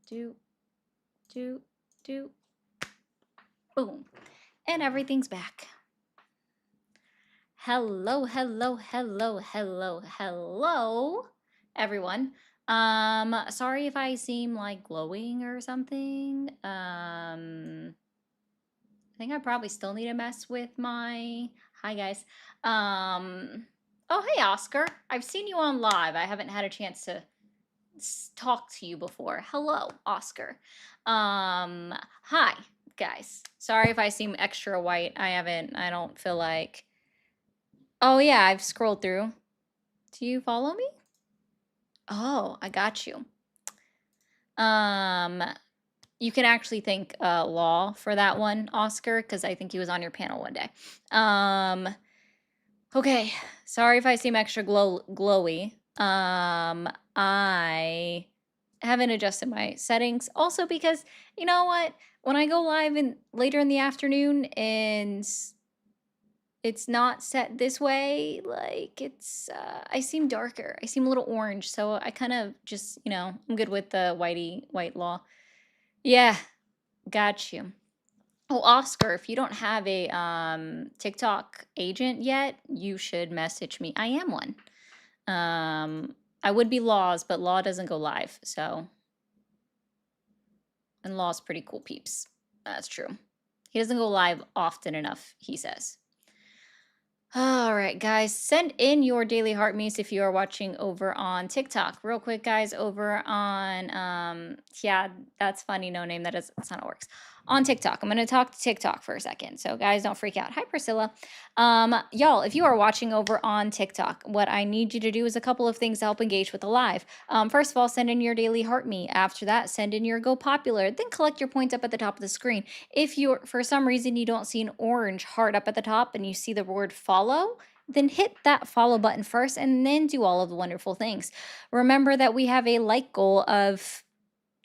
Do, do, do. Boom. And everything's back. Hello, hello, hello, hello, hello, everyone. Sorry if I seem like glowing or something. I think I probably still need to mess with my. Hi, guys. Oh, hey, Oscar. I've seen you on live. I haven't had a chance to talk to you before. Hello, Oscar. Hi, guys. Sorry if I seem extra white. I don't feel like. Oh, yeah, I've scrolled through. Do you follow me? Oh, I got you. You can actually thank Law for that one, Oscar, because I think he was on your panel one day. Okay. Sorry if I seem extra glowy. I haven't adjusted my settings. Also because, you know what? When I go live later in the afternoon and it's not set this way, like I seem darker. I seem a little orange, so I kind of just, I'm good with the white Law. Yeah, got you. Oh, Oscar, if you don't have a TikTok agent yet, you should message me. I am one. I would be Laws, but Law doesn't go live, so. And Law's pretty cool peeps. That's true. He doesn't go live often enough, he says. All right, guys, send in your daily heart meets if you are watching over on TikTok. Real quick, guys, over on, yeah, that's funny, no name, that's not how it works. On TikTok, I'm going to talk to TikTok for a second, so guys, don't freak out. Hi, Priscilla. Y'all, if you are watching over on TikTok, what I need you to do is a couple of things to help engage with the live. First of all, send in your daily heart meet. After that, send in your Go Popular, then collect your points up at the top of the screen. If you're, for some reason, you don't see an orange heart up at the top and you see the word follow, then hit that follow button first and then do all of the wonderful things. Remember that we have a like goal of,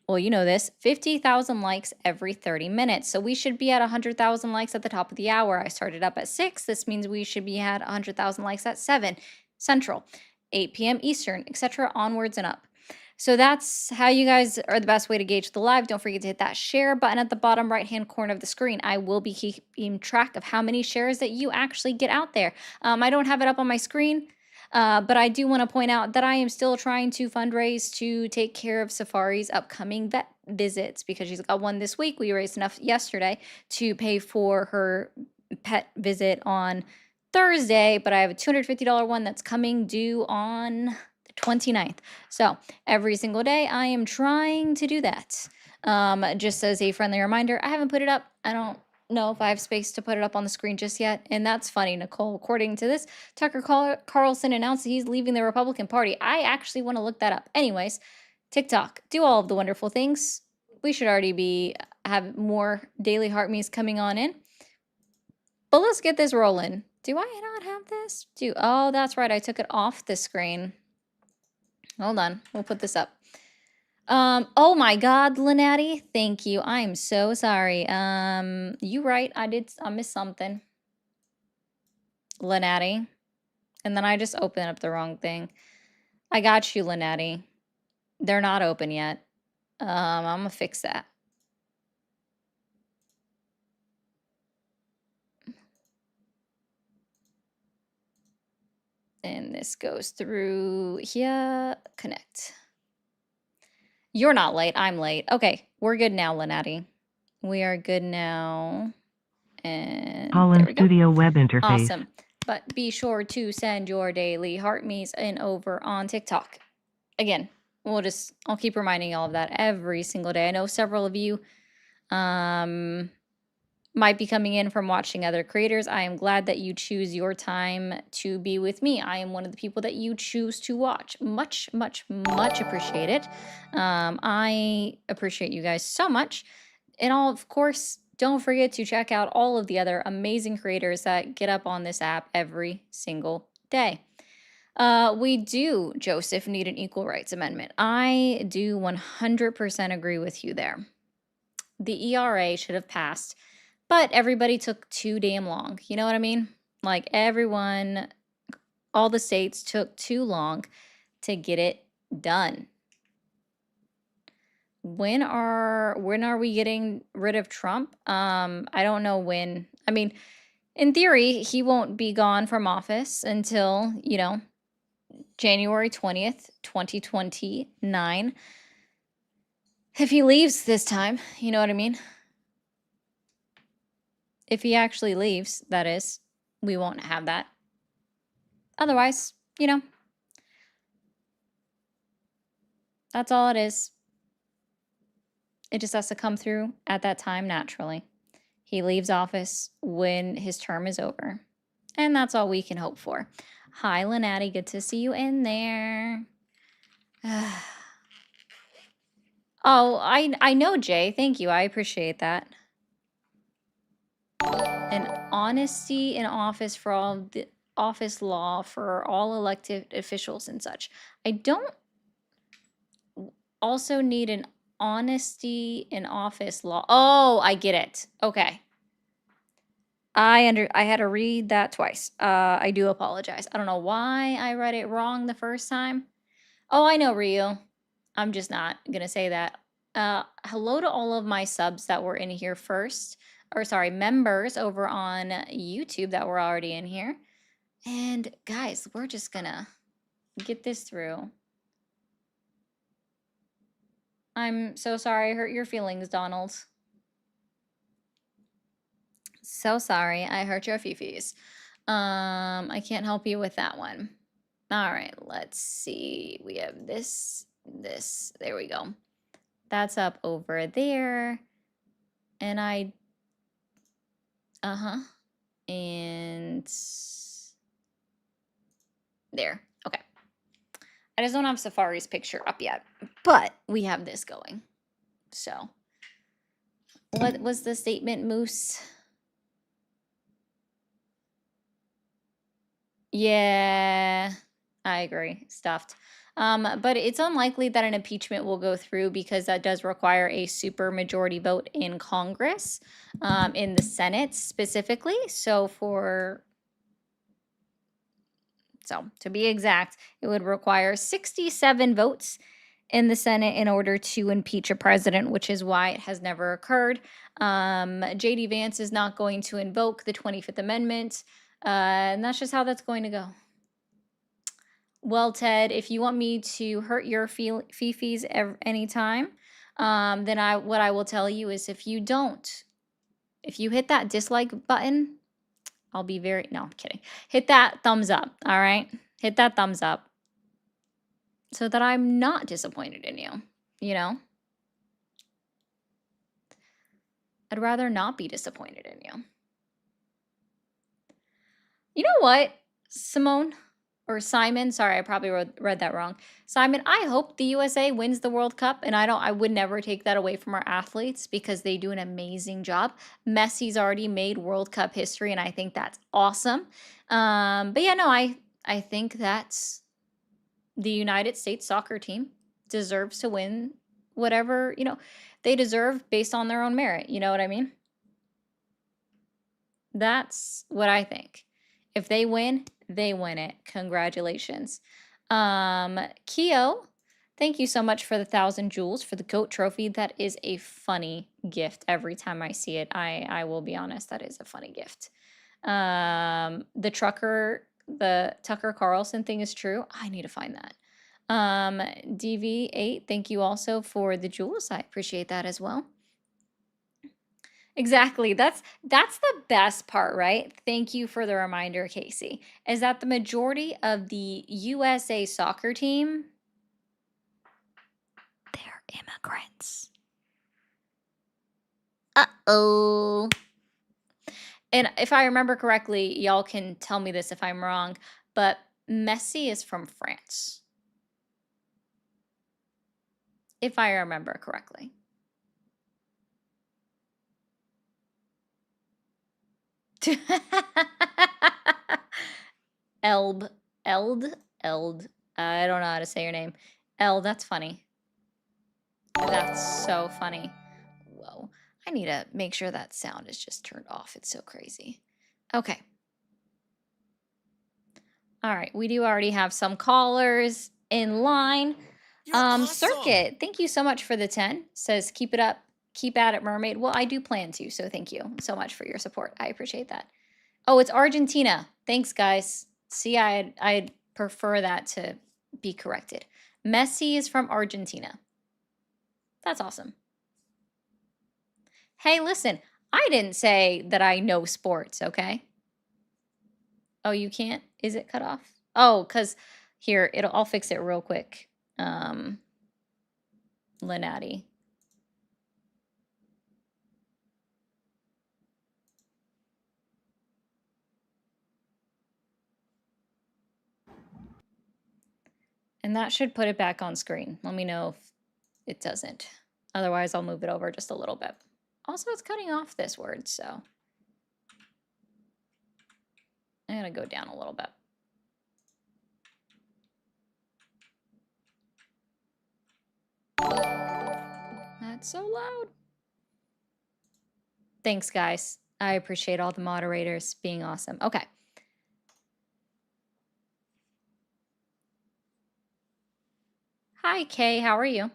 well, you know this, 50,000 likes every 30 minutes. So we should be at 100,000 likes at the top of the hour. I started up at 6. This means we should be at 100,000 likes at 7 Central, 8 p.m. Eastern, etc. onwards and up. So that's how you guys are the best way to gauge the live. Don't forget to hit that share button at the bottom right-hand corner of the screen. I will be keeping track of how many shares that you actually get out there. I don't have it up on my screen, but I do want to point out that I am still trying to fundraise to take care of Safari's upcoming vet visits because she's got one this week. We raised enough yesterday to pay for her pet visit on Thursday, but I have a $250 one that's coming due on the 29th. So every single day I am trying to do that. Just as a friendly reminder, I haven't put it up. I don't know if I have space to put it up on the screen just yet. And that's funny, Nicole. According to this, Tucker Carlson announced that he's leaving the Republican Party. I actually want to look that up. Anyways, TikTok, do all of the wonderful things. We should already have more daily heart meets coming on in. But let's get this rolling. Do I not have this? Oh, that's right. I took it off the screen. Hold on. We'll put this up. Oh my God, Lynatti. Thank you. I'm so sorry. You right. I missed something. Lynatti. And then I just opened up the wrong thing. I got you, Lynatti. They're not open yet. I'm gonna fix that. And this goes through here. Connect. You're not late. I'm late. Okay, we're good now, Lynatti. We are good now. And Holland Studio web interface. Awesome. But be sure to send your daily heart meets in over on TikTok. Again, I'll keep reminding y'all of that every single day. I know several of you might be coming in from watching other creators. I am glad that you choose your time to be with me. I am one of the people that you choose to watch. Much, much, much appreciated. I appreciate you guys so much. And of course, don't forget to check out all of the other amazing creators that get up on this app every single day. We do, Joseph, need an equal rights amendment. I do 100% agree with you there. The ERA should have passed, but everybody took too damn long. You know what I mean? Like everyone, all the states took too long to get it done. When are we getting rid of Trump? I don't know when. I mean, in theory, he won't be gone from office until, January 20th, 2029. If he leaves this time, you know what I mean? If he actually leaves, that is, we won't have that. Otherwise, that's all it is. It just has to come through at that time naturally. He leaves office when his term is over. And that's all we can hope for. Hi, Lenati. Good to see you in there. Oh, I know, Jay. Thank you. I appreciate that. And honesty in office for all the office law for all elected officials and such. I don't also need an honesty in office law. Oh, I get it. Okay. I had to read that twice. I do apologize. I don't know why I read it wrong the first time. Oh, I know, Ryu. I'm just not gonna say that. Hello to all of my subs that were in here first, or sorry, members over on YouTube that were already in here. And guys, we're just gonna get this through. I'm so sorry I hurt your feelings, Donald. So sorry I hurt your fifis. I can't help you with that one. All right, let's see. We have this. There we go. That's up over there. And and there. Okay. I just don't have Safari's picture up yet, but we have this going. So, what was the statement, Moose? Yeah, I agree. Stuffed. But it's unlikely that an impeachment will go through because that does require a super majority vote in Congress, in the Senate specifically. So to be exact, it would require 67 votes in the Senate in order to impeach a president, which is why it has never occurred. JD Vance is not going to invoke the 25th Amendment, and that's just how that's going to go. Well, Ted, if you want me to hurt your fifis anytime, then what I will tell you is if you hit that dislike button, I'll be very, no, I'm kidding. Hit that thumbs up, all right? Hit that thumbs up so that I'm not disappointed in you, you know? I'd rather not be disappointed in you. You know what, Simone? Or Simon, sorry, I probably read that wrong. Simon, I hope the USA wins the World Cup, and I would never take that away from our athletes because they do an amazing job. Messi's already made World Cup history, and I think that's awesome. But yeah, no, I think that the United States soccer team deserves to win whatever, they deserve based on their own merit. You know what I mean? That's what I think. If they win it. Congratulations. Keo, thank you so much for the 1,000 jewels for the GOAT trophy. That is a funny gift every time I see it. I will be honest, that is a funny gift. The Tucker Carlson thing is true. I need to find that. DV8, thank you also for the jewels. I appreciate that as well. Exactly. That's the best part, right? Thank you for the reminder, Casey. Is that the majority of the USA soccer team, they're immigrants. Uh-oh. And if I remember correctly, y'all can tell me this if I'm wrong, but Messi is from France. If I remember correctly. Eld. I don't know how to say your name. That's funny. That's so funny. Whoa. I need to make sure that sound is just turned off. It's so crazy. Okay. All right. We do already have some callers in line. You're awesome. Circuit, thank you so much for the 10. Says keep it up, keep at it, mermaid. Well, I do plan to, so thank you so much for your support. I appreciate that. Oh, it's Argentina. Thanks, guys. See, I'd prefer that to be corrected. Messi is from Argentina. That's awesome. Hey, listen, I didn't say that I know sports, okay? Oh, you can't? Is it cut off? Oh, because here, I'll fix it real quick. Lenati. And that should put it back on screen. Let me know if it doesn't. Otherwise, I'll move it over just a little bit. Also, it's cutting off this word, so I'm going to go down a little bit. That's so loud. Thanks, guys. I appreciate all the moderators being awesome. Okay. Hi, Kay. How are you?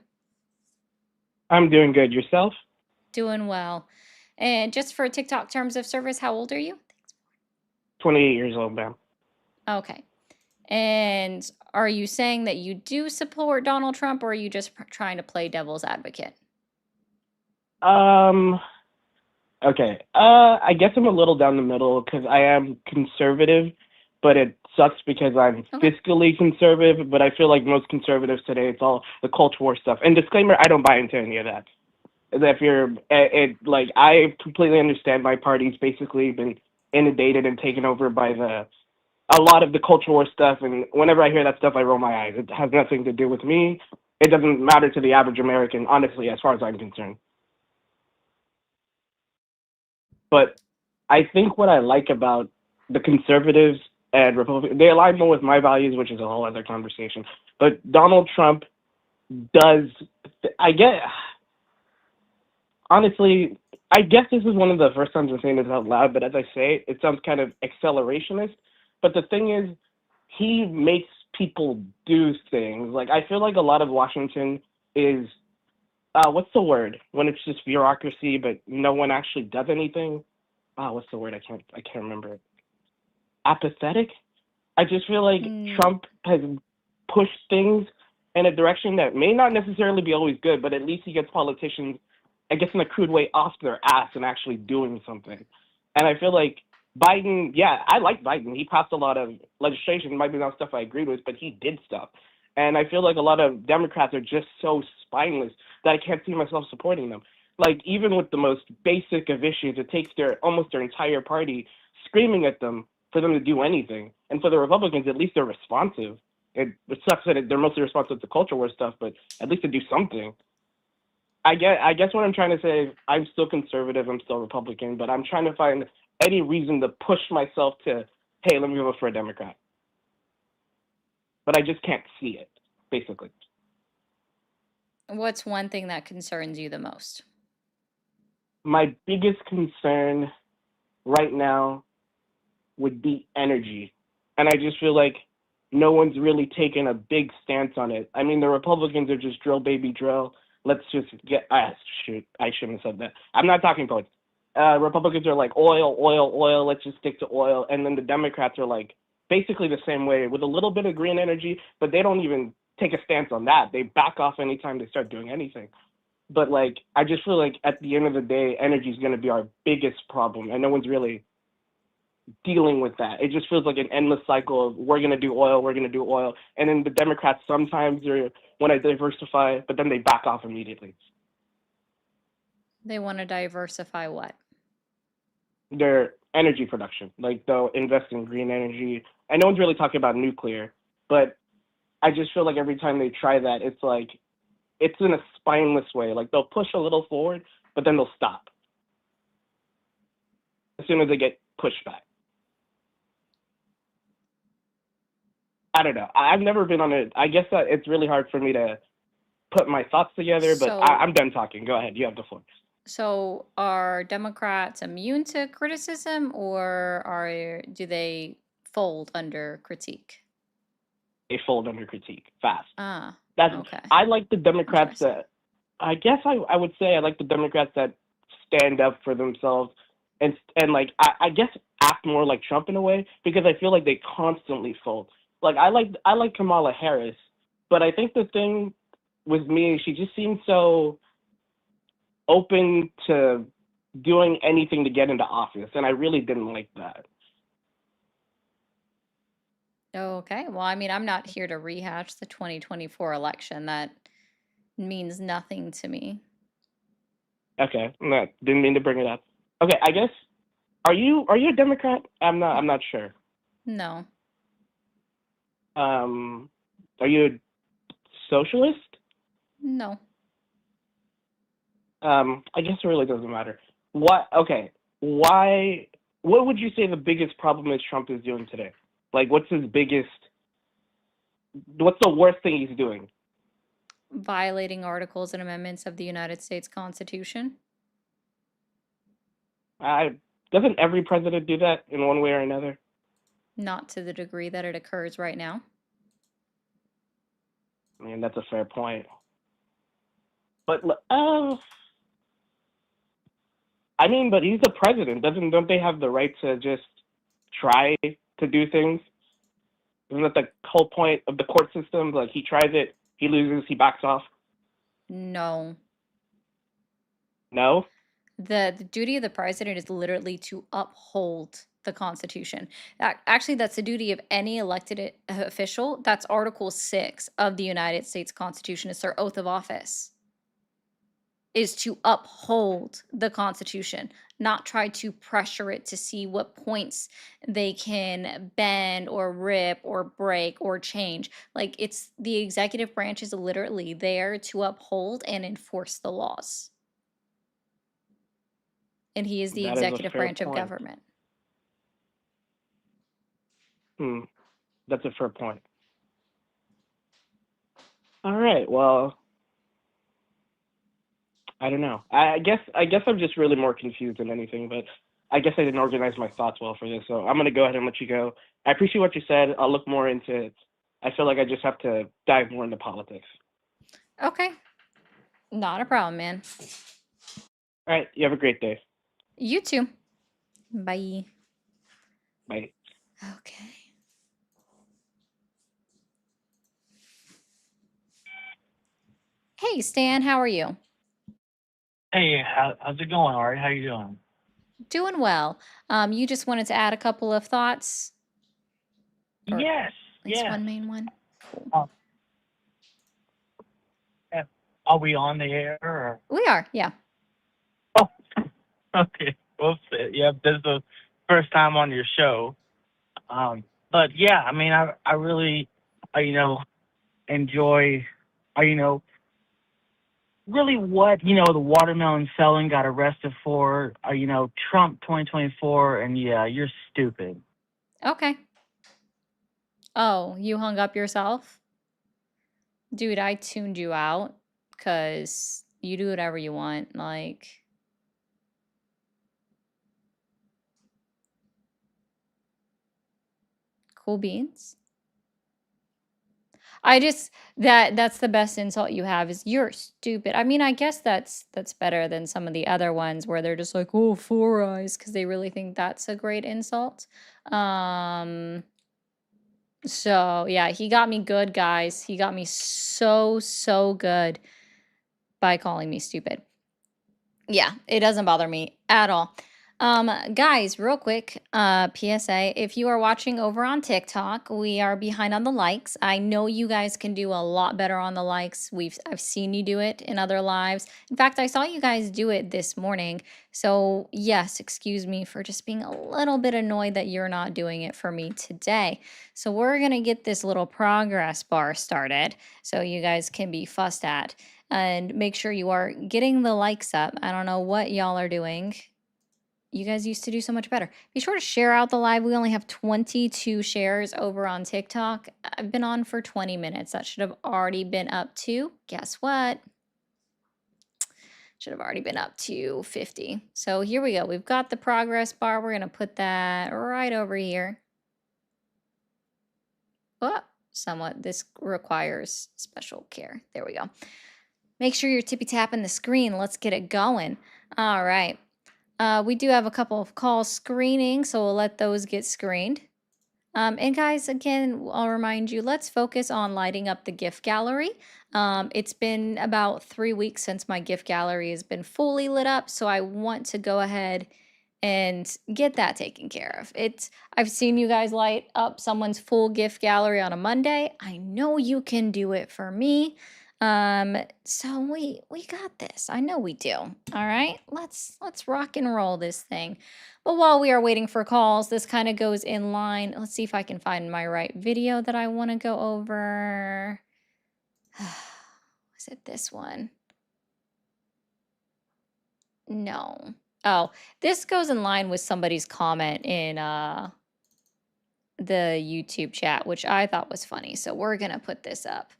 I'm doing good. Yourself? Doing well. And just for TikTok terms of service, how old are you? 28 years old, ma'am. Okay. And are you saying that you do support Donald Trump, or are you just trying to play devil's advocate? Um, okay. I guess I'm a little down the middle because I am conservative, but it sucks because I'm Okay. fiscally conservative, but I feel like most conservatives today, it's all the culture war stuff. And disclaimer, I don't buy into any of that. If you're, like, I completely understand my party's basically been inundated and taken over by a lot of the culture war stuff, and whenever I hear that stuff, I roll my eyes. It has nothing to do with me. It doesn't matter to the average American, honestly, as far as I'm concerned. But I think what I like about the conservatives and Republicans, they align more with my values, which is a whole other conversation. But Donald Trump does, I get, honestly, I guess this is one of the first times I'm saying this out loud, but as I say it, it sounds kind of accelerationist. But the thing is, he makes people do things. Like, I feel like a lot of Washington is, what's the word? When it's just bureaucracy, but no one actually does anything. What's the word? I can't remember it. Apathetic. I just feel like Mm, Trump has pushed things in a direction that may not necessarily be always good, but at least he gets politicians, I guess in a crude way, off their ass and actually doing something. And I feel like Biden, yeah, I like Biden. He passed a lot of legislation. It might be not stuff I agreed with, but he did stuff. And I feel like a lot of Democrats are just so spineless that I can't see myself supporting them. Like even with the most basic of issues, it takes their almost their entire party screaming at them for them to do anything. And for the Republicans, at least they're responsive. It sucks that they're mostly responsive to culture war stuff, but at least they do something. I guess what I'm trying to say is I'm still conservative, I'm still Republican, but I'm trying to find any reason to push myself to, hey, let me vote for a Democrat. But I just can't see it, basically. what's one thing that concerns you the most? My biggest concern right now would be energy. And I just feel like no one's really taken a big stance on it. I mean, the Republicans are just drill, baby, drill. Let's just get, shoot, I shouldn't have said that. I'm not talking points. Republicans are like oil, oil, oil. Let's just stick to oil. And then the Democrats are like basically the same way with a little bit of green energy, but they don't even take a stance on that. They back off anytime they start doing anything. But like, I just feel like at the end of the day, energy is going to be our biggest problem, and no one's really dealing with that. It just feels like an endless cycle of we're going to do oil, we're going to do oil. And then the Democrats sometimes are want to diversify, but then they back off immediately. They want to diversify what? Their energy production, like they'll invest in green energy. And no one's really talking about nuclear, but I just feel like every time they try that, it's like, it's in a spineless way. Like they'll push a little forward, but then they'll stop as soon as they get pushed back. I don't know. I've never been on it. I guess that it's really hard for me to put my thoughts together, but So, I'm done talking. Go ahead. You have the floor. so are Democrats immune to criticism, or do they fold under critique? They fold under critique fast. Ah. That's Okay, I like the Democrats interesting. that I guess I would say I like the Democrats that stand up for themselves and like I guess act more like Trump in a way because I feel like they constantly fold. Like I like Kamala Harris, but I think the thing with me, she just seems so open to doing anything to get into office, and I really didn't like that. Okay, well, I mean, I'm not here to rehash the 2024 election. That means nothing to me. Okay, no, didn't mean to bring it up. Okay, I guess are you a Democrat? I'm not sure. No, Um, are you a socialist? no. I guess it really doesn't matter. What? Okay, why? What would you say the biggest problem is Trump is doing today? Like, what's his biggest? What's the worst thing he's doing? Violating articles and amendments of the United States Constitution. I doesn't every president do that in one way or another? Not to the degree that it occurs right now. I mean, that's a fair point. But I mean, but he's the president. Don't they have the right to just try to do things? Isn't that the whole point of the court system? Like he tries it, he loses, he backs off. No. No, The duty of the president is literally to uphold the Constitution. Actually, that's the duty of any elected official. That's Article 6 of the United States Constitution. It's their oath of office, is to uphold the Constitution, not try to pressure it to see what points they can bend or rip or break or change. Like it's the executive branch is literally there to uphold and enforce the laws. And he is the that is a executive fair branch of point. government. Hmm, that's a fair point. All right. Well, I don't know. I guess I'm just really more confused than anything, but I guess I didn't organize my thoughts well for this, so I'm gonna go ahead and let you go. I appreciate what you said. I'll look more into it. I feel like I just have to dive more into politics. Okay, not a problem, man. All right. You have a great day. You too. Bye. Bye. Okay. Hey, Stan, how are you? Hey, how's it going? All right, how you doing? Doing well. You just wanted to add a couple of thoughts, or at Yes, least yes. one main one. Cool. Um, yeah. Are we on the air or? We are, yeah. Oh, okay. Well, yeah, this is the first time on your show. But yeah, I mean, I really, you know, enjoy, you know, really what the watermelon felon got arrested for. Trump 2024, and yeah, you're stupid. Okay. Oh, you hung up yourself? Dude, I tuned you out because you do whatever you want. Like, cool beans. I just that's the best insult you have is you're stupid. I mean, I guess that's better than some of the other ones where they're just like, "Oh, four eyes," because they really think that's a great insult. Um, so yeah, he got me good, guys. He got me so good by calling me stupid. Yeah, it doesn't bother me at all. Guys, real quick, PSA, if you are watching over on TikTok, we are behind on the likes. I know you guys can do a lot better on the likes. I've seen you do it in other lives. In fact, I saw you guys do it this morning. So, yes, excuse me for just being a little bit annoyed that you're not doing it for me today. So, we're going to get this little progress bar started so you guys can be fussed at and make sure you are getting the likes up. I don't know what y'all are doing. You guys used to do so much better. Be sure to share out the live. We only have 22 shares over on TikTok. I've been on for 20 minutes. That should have already been up to, guess what? Should have already been up to 50. So here we go. We've got the progress bar. We're going to put that right over here. Oh, somewhat. This requires special care. There we go. Make sure you're tippy tapping the screen. Let's get it going. All right. We do have a couple of calls screening, so we'll let those get screened. And guys, again, I'll remind you, let's focus on lighting up the gift gallery. It's been about 3 weeks since my gift gallery has been fully lit up, so I want to go ahead and get that taken care of. I've seen you guys light up someone's full gift gallery on a Monday. I know you can do it for me. So we got this. I know we do. All right. Let's rock and roll this thing. But while we are waiting for calls, this kind of goes in line. Let's see if I can find my right video that I want to go over. Is it this one? No. Oh, this goes in line with somebody's comment in the YouTube chat, which I thought was funny. So we're going to put this up.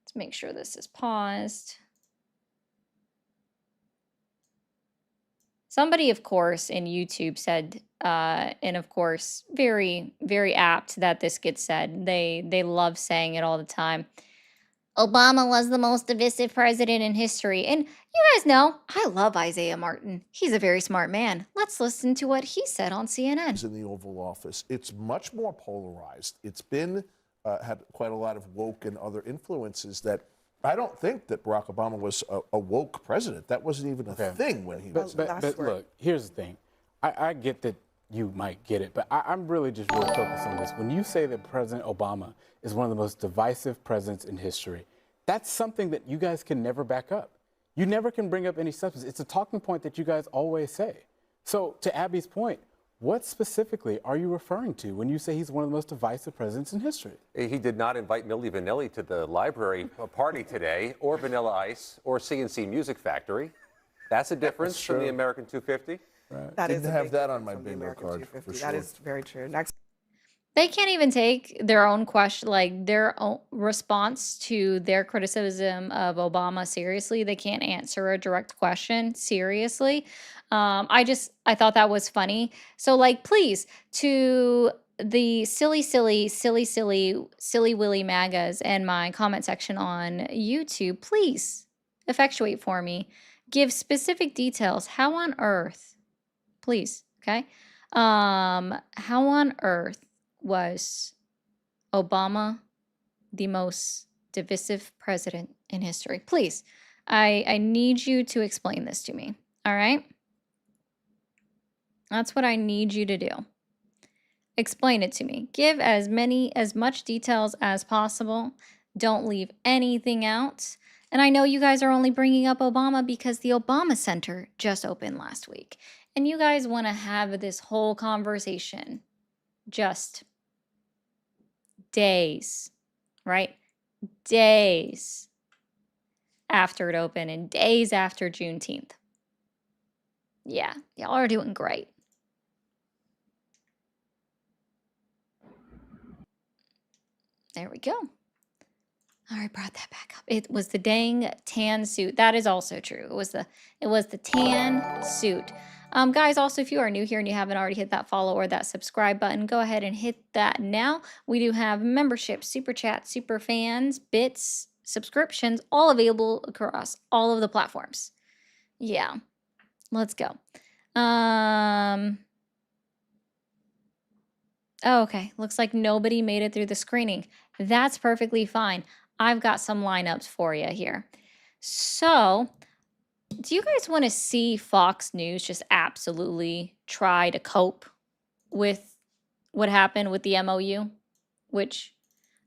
Let's make sure this is paused. Somebody, of course, in YouTube said, and of course, very, very apt that this gets said. They love saying it all the time. Obama was the most divisive president in history. And you guys know, I love Isaiah Martin. He's a very smart man. Let's listen to what he said on CNN. In the Oval Office, it's much more polarized. It's been had quite a lot of woke and other influences that I don't think that Barack Obama was a woke president. That wasn't even a thing when he was. But look, here's the thing. I get that you might get it, but I'm really just real focused on this. When you say that President Obama is one of the most divisive presidents in history, that's something that you guys can never back up. You never can bring up any substance. It's a talking point that you guys always say. So to Abby's point, what specifically are you referring to when you say he's one of the most divisive presidents in history? He did not invite Milli Vanilli to the library party today, or Vanilla Ice, or CNC Music Factory. That's a difference from the American 250. Right. That is Didn't a have big that on difference my from the bingo American card 250. for That sure. is very true. Next. They can't even take their own question, like their own response to their criticism of Obama seriously. They can't answer a direct question seriously. I thought that was funny. So, like, please, to the silly Willy MAGAs in my comment section on YouTube, please effectuate for me. Give specific details. How on earth, please, okay? How on earth was Obama the most divisive president in history? Please, I need you to explain this to me. All right? That's what I need you to do. Explain it to me. Give as much details as possible. Don't leave anything out. And I know you guys are only bringing up Obama because the Obama Center just opened last week. And you guys want to have this whole conversation just days, right? Days after it opened and days after Juneteenth. Yeah, y'all are doing great. There we go. All right, brought that back up. It was the dang tan suit. That is also true. It was the tan suit. Guys, also, if you are new here and you haven't already hit that follow or that subscribe button, go ahead and hit that now. We do have memberships, super chats, super fans, bits, subscriptions, all available across all of the platforms. Yeah, let's go. Oh, okay, looks like nobody made it through the screening. That's perfectly fine. I've got some lineups for you here. So, do you guys want to see Fox News just absolutely try to cope with what happened with the MOU? Which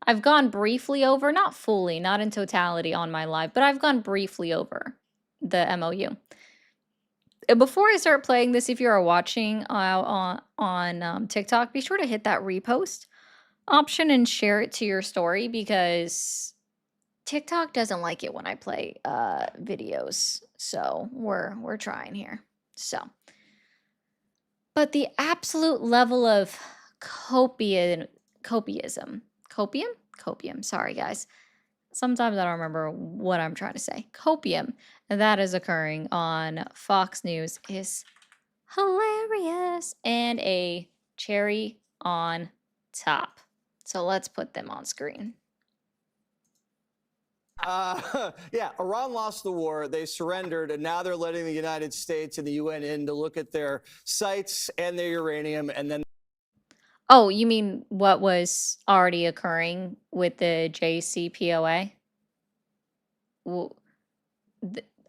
I've gone briefly over, not fully, not in totality on my live, but I've gone briefly over the MOU. Before I start playing this, if you are watching on TikTok, be sure to hit that repost option and share it to your story because TikTok doesn't like it when I play videos. So we're trying here. So, but the absolute level of copium. Sorry, guys. Sometimes I don't remember what I'm trying to say. Copium that is occurring on Fox News is hilarious and a cherry on top. So let's put them on screen. Yeah, Iran lost the war. They surrendered, and now they're letting the United States and the UN in to look at their sites and their uranium, and then Oh, you mean what was already occurring with the JCPOA? Well,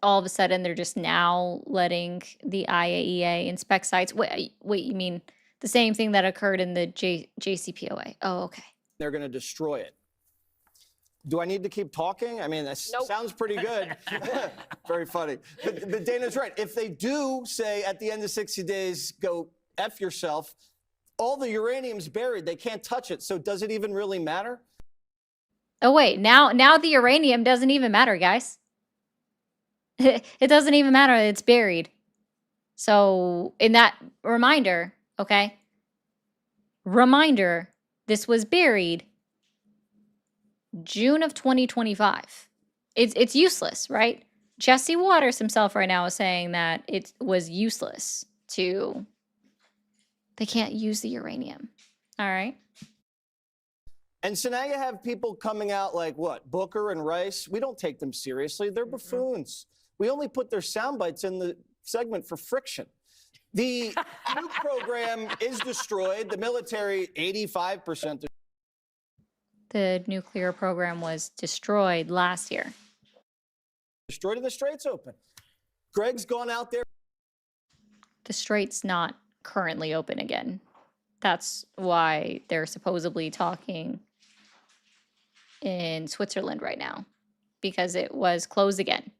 all of a sudden they're just now letting the IAEA inspect sites. Wait, you mean the same thing that occurred in the JCPOA? Oh, okay. they're going to destroy it. Do I need to keep talking? I mean, that sounds pretty good. Very funny. But Dana's right. If they do say at the end of 60 days, go F yourself, all the uranium's buried. They can't touch it. So does it even really matter? Oh wait, now the uranium doesn't even matter, guys. It doesn't even matter. It's buried. So in that reminder, okay? Reminder, this was buried June of 2025. It's useless, right? Jesse Waters himself right now is saying that it was useless to they can't use the uranium. All right. And so now you have people coming out like what? Booker and Rice. We don't take them seriously. They're buffoons. We only put their sound bites in the segment for friction. The nuke program is destroyed. The military, 85%. The nuclear program was destroyed last year. Destroyed and the Straits open. Greg's gone out there. The Strait's not currently open again. That's why they're supposedly talking in Switzerland right now, because it was closed again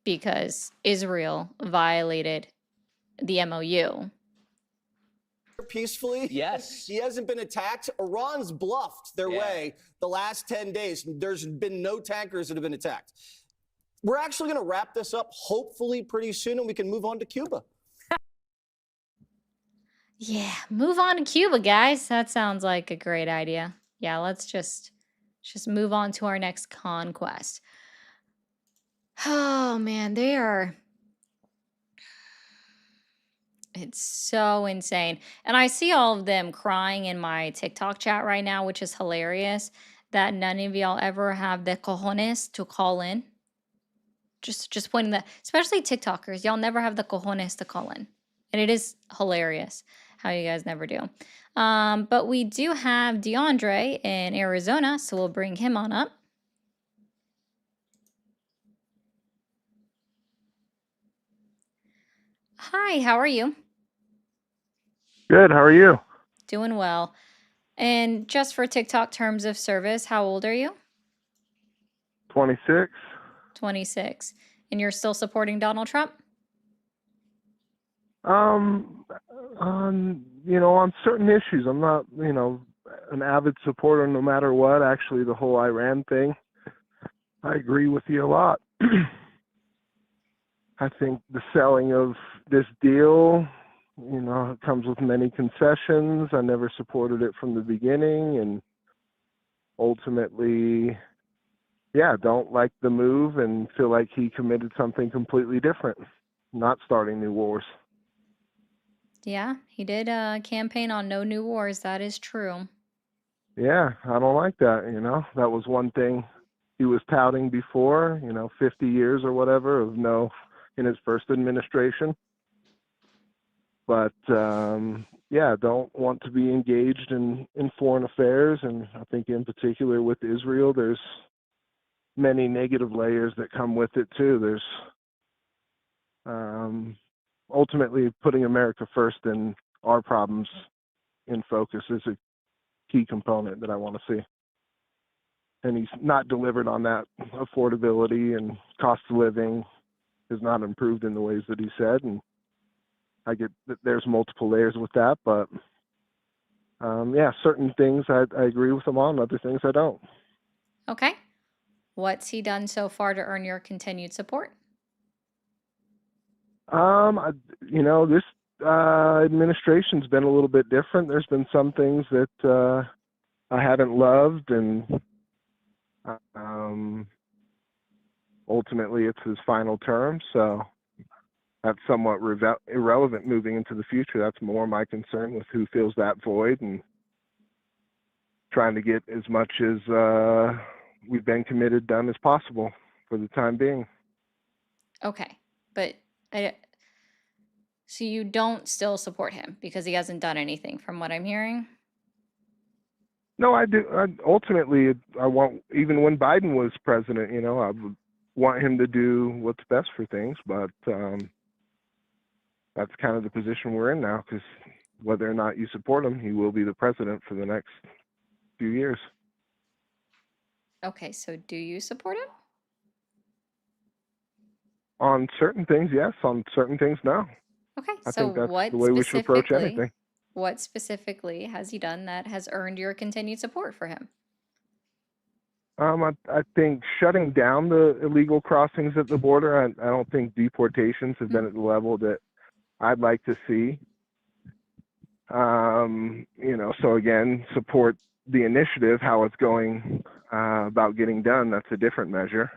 because Israel violated the MOU. Peacefully. Yes. He hasn't been attacked. Iran's bluffed their way the last 10 days. There's been no tankers that have been attacked. We're actually going to wrap this up hopefully pretty soon, and we can move on to Cuba. Yeah, move on to Cuba, guys. That sounds like a great idea. Yeah, let's just move on to our next conquest. Oh man, it's so insane. And I see all of them crying in my TikTok chat right now, which is hilarious that none of y'all ever have the cojones to call in. Just pointing that, especially TikTokers, y'all never have the cojones to call in. And it is hilarious how you guys never do. But we do have DeAndre in Arizona, so we'll bring him on up. Hi, how are you? Good. How are you? Doing well. And just for TikTok terms of service, how old are you? 26. 26. And you're still supporting Donald Trump? On certain issues, I'm not, an avid supporter no matter what. Actually, the whole Iran thing, I agree with you a lot. I think the selling of this deal, it comes with many concessions. I never supported it from the beginning, and ultimately, don't like the move and feel like he committed something completely different, not starting new wars. Yeah, he did campaign on no new wars. That is true. Yeah, I don't like that, That was one thing he was touting before, 50 years or whatever of no in his first administration. But, don't want to be engaged in foreign affairs. And I think in particular with Israel, there's many negative layers that come with it too. There's ultimately putting America first and our problems in focus is a key component that I want to see. And he's not delivered on that. Affordability and cost of living has not improved in the ways that he said. And I get that there's multiple layers with that, but certain things I agree with him on, other things I don't. Okay. What's he done so far to earn your continued support? This administration's been a little bit different. There's been some things that I haven't loved, and ultimately it's his final term, so that's somewhat irrelevant moving into the future. That's more my concern with who fills that void and trying to get as much as we've been committed done as possible for the time being. Okay, but so you don't still support him because he hasn't done anything, from what I'm hearing? No, I do. Ultimately, I want, even when Biden was president, you know, I would want him to do what's best for things, but that's kind of the position we're in now, because whether or not you support him, he will be the president for the next few years. Okay, so do you support him? On certain things, yes. On certain things, no. Okay, I so think that's the way we should approach anything. what specifically has he done that has earned your continued support for him? I think shutting down the illegal crossings at the border, I don't think deportations have been at the level that I'd like to see. You know, so again, support the initiative, how it's going about getting done. That's a different measure.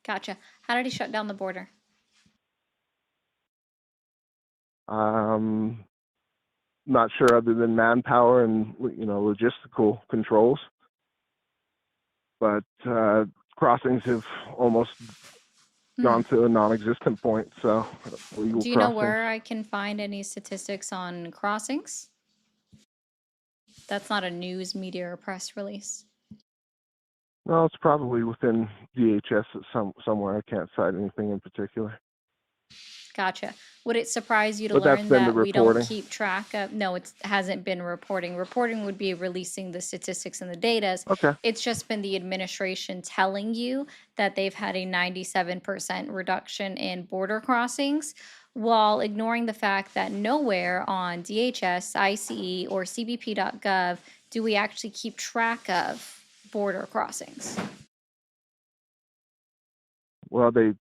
Gotcha. How did he shut down the border? Not sure, other than manpower and, you know, logistical controls. But crossings have almost gone to a non-existent point. So, illegal Do you know crossings. where I can find any statistics on crossings? That's not a news, media, or press release. Well, it's probably within DHS somewhere. I can't cite anything in particular. Gotcha. Would it surprise you to But that's learn been the that we don't reporting. keep track of? No, it hasn't been reporting. Reporting would be releasing the statistics and the data. Okay. It's just been the administration telling you that they've had a 97% reduction in border crossings, while ignoring the fact that nowhere on DHS, ICE, or CBP.gov do we actually keep track of border crossings. Well, they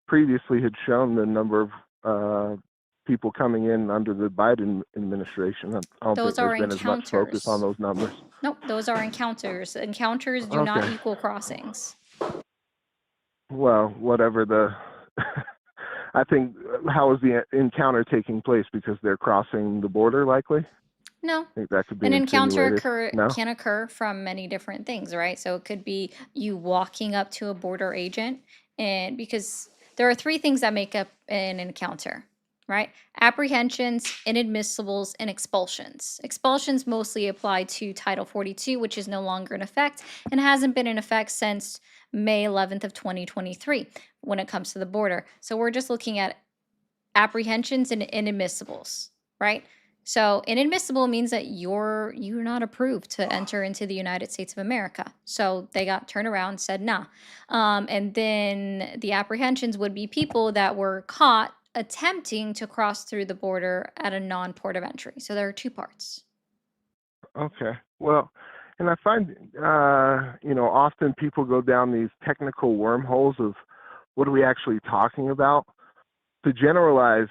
previously had shown the number of people coming in under the Biden administration. I don't Those think are there's been as much focus on encounters. those numbers. Nope, those are encounters. Encounters do not Okay. equal crossings. Well, whatever the, I think, how is the encounter taking place? Because they're crossing the border, likely? No. I think that could be An encounter insinuated. No? can occur from many different things, right? So it could be you walking up to a border agent, and because there are three things that make up an encounter, right? Apprehensions, inadmissibles, and expulsions. Expulsions mostly apply to Title 42, which is no longer in effect and hasn't been in effect since May 11th of 2023 when it comes to the border. So we're just looking at apprehensions and inadmissibles, right? So inadmissible means that you're not approved to enter into the United States of America. So they got turned around and said nah. And then the apprehensions would be people that were caught attempting to cross through the border at a non-port of entry. So there are two parts. Okay. Well, and I find, you know, often people go down these technical wormholes of what are we actually talking about. To generalize,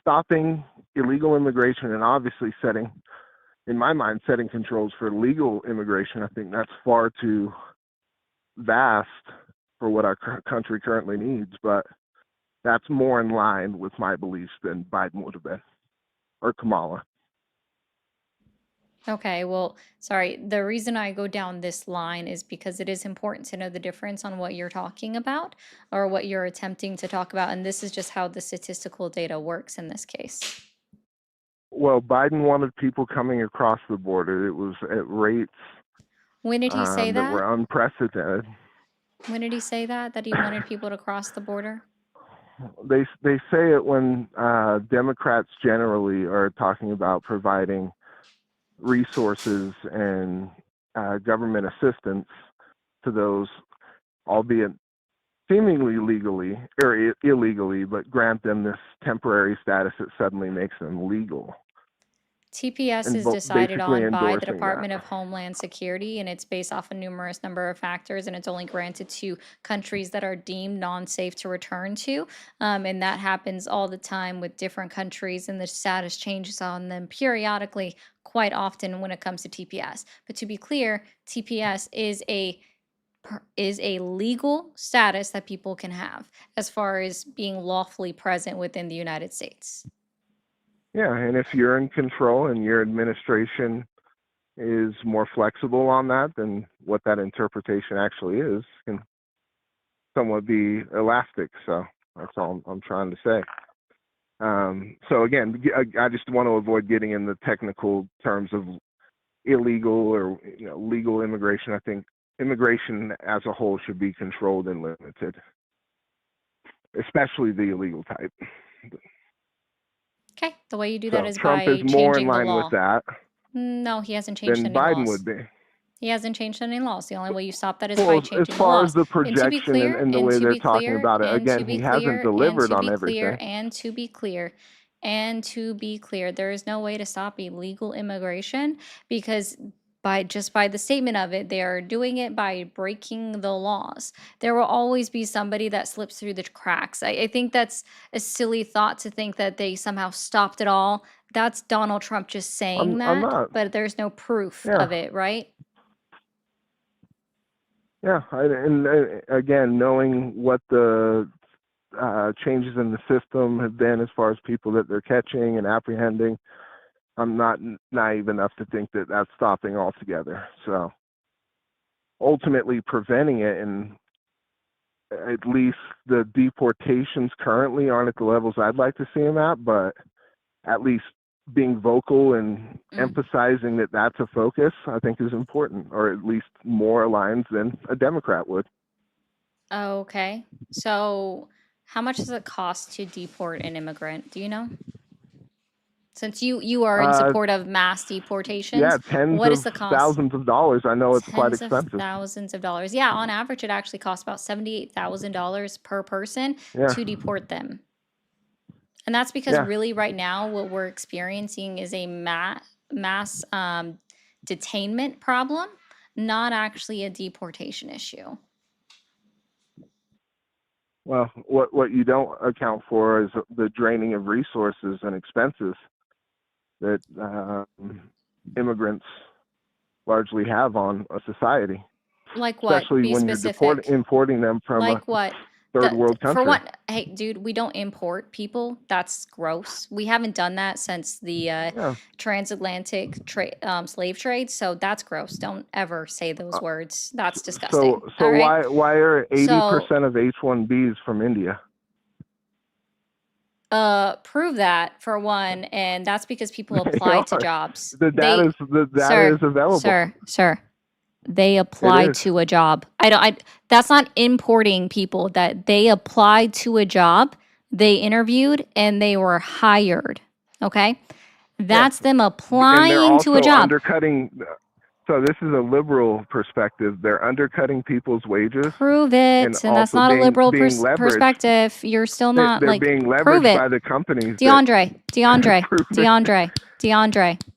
stopping illegal immigration and obviously setting, in my mind, setting controls for legal immigration, I think that's far too vast for what our country currently needs. But that's more in line with my beliefs than Biden would have been, or Kamala. Okay, well, sorry. The reason I go down this line is because it is important to know the difference on what you're talking about or what you're attempting to talk about. And this is just how the statistical data works in this case. Well, Biden wanted people coming across the border. It was at rates When did he say that that? were unprecedented. When did he say that he wanted people to cross the border? They say it when Democrats generally are talking about providing resources and government assistance to those, albeit seemingly legally or illegally, but grant them this temporary status that suddenly makes them legal. TPS And is decided basically on by the endorsing Department that. of Homeland Security, and it's based off a numerous number of factors, and it's only granted to countries that are deemed non-safe to return to. And that happens all the time with different countries, and the status changes on them periodically, quite often when it comes to TPS. But to be clear, TPS is a legal status that people can have as far as being lawfully present within the United States. Yeah, and if you're in control and your administration is more flexible on that, then what that interpretation actually is can somewhat be elastic. So that's all I'm trying to say. So again, I just want to avoid getting in the technical terms of illegal or legal immigration. I think immigration as a whole should be controlled and limited, especially the illegal type. Okay, the way you do So that is Trump by is more in changing the line law. with that No, he hasn't changed than any Biden laws. would be. He hasn't changed any laws. The only way you stop that is Well, by as changing the far laws. as the And to be projection clear, and the and way to they're be talking clear, about it, and to again, be he hasn't clear, and delivered to on be everything. clear, and to be clear, and to be clear, there is no way to stop illegal immigration because by the statement of it, they are doing it by breaking the laws. There will always be somebody that slips through the cracks. I think that's a silly thought to think that they somehow stopped it all. That's Donald Trump just saying I'm that, not. but there's no proof Yeah. of it, right? Yeah, again, knowing what the changes in the system have been as far as people that they're catching and apprehending, I'm not naive enough to think that that's stopping altogether. So ultimately preventing it, and at least the deportations currently aren't at the levels I'd like to see them at, but at least being vocal and emphasizing that that's a focus, I think is important, or at least more aligns than a Democrat would. Okay. So, how much does it cost to deport an immigrant? Do you know? Since you are in support of mass deportations, Yeah, tens what is of the cost? thousands of dollars. I know it's quite Tens of expensive. thousands of dollars. Yeah, on average, it actually costs about $78,000 per person Yeah. to deport them. And that's because Yeah. really right now what we're experiencing is a mass detainment problem, not actually a deportation issue. Well, what you don't account for is the draining of resources and expenses that immigrants largely have on a society, Like what? especially Be when you're specific. importing them from Like a what? third world country. For what? Hey, dude, we don't import people. That's gross. We haven't done that since the Yeah. transatlantic slave trade. So that's gross. Don't ever say those words. That's disgusting. So All right. why are 80% So, of H-1Bs from India? prove that for one, and that's because people They apply to are. jobs. The data is available. Sir, they apply is. to a job. That's not importing people. That they applied to a job, they interviewed, and they were hired. Okay, that's them And they're applying to a also job. undercutting. So this is a liberal perspective. They're undercutting people's wages. Prove And it, and that's also not a liberal being leveraged. perspective. You're still not They're like being prove leveraged it. by the companies. DeAndre.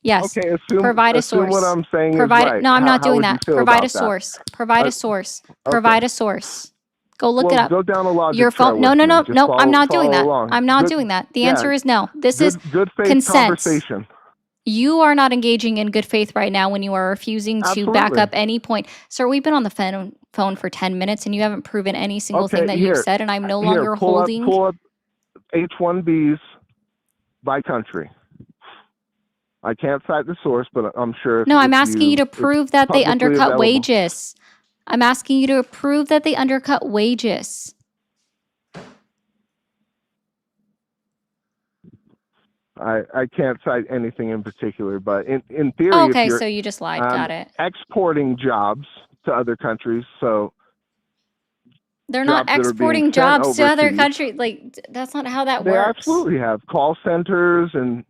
Yes. Okay, Provide a assume what source. I'm saying Provide. is right. No, I'm not How doing would that. you feel Provide about a source. Provide a source. Okay. Provide a source. Go look it Well, up. go down a logic Your trail phone. No, with no, me. no, Just no. I'm not doing follow that. along. I'm not Good- doing that. The yeah, answer is no. This is good faith consent. conversation. You are not engaging in good faith right now when you are refusing to back Absolutely. up any point. Sir, we've been on the phone for 10 minutes and you haven't proven any single thing that you've said, and I'm no longer holding. Pull up H-1Bs by country. I can't cite the source, but I'm sure. No, I'm asking you to it's prove that they publicly undercut available. wages. I'm asking you to prove that they undercut wages. I can't cite anything in particular, but in theory, Okay, if you're so you just lied. Got it. exporting jobs to other countries, so They're not jobs that are being exporting sent jobs to other overseas. countries. Like, that's not how that they works. absolutely have call centers and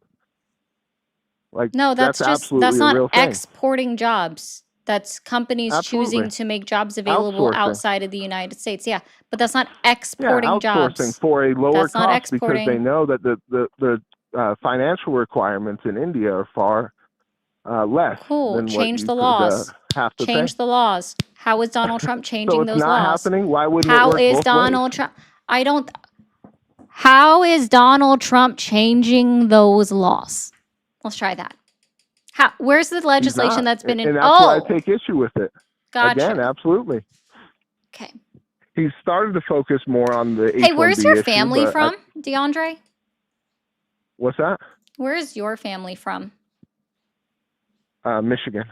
like No, that's absolutely that's a not real thing. exporting jobs. That's companies choosing Absolutely. to make jobs available Outsourcing. outside of the United States. Yeah, but that's not Yeah, exporting outsourcing jobs. for a lower That's not cost because they exporting. know that the financial requirements in India are far less Cool. than what Change you the could laws. have to Change pay. the laws. How is Donald Trump So changing it's those not laws? happening. Why wouldn't it How work is both Donald ways? Trump? How is Donald Trump changing those laws? Let's try that. Where's the He's legislation not, that's been in? and that's why I Oh, take issue with it. Again, gotcha. absolutely. Okay. He's started to focus more on the Hey, where's H-1B your issue, family but from, DeAndre? what's that? Where is your family from? Michigan.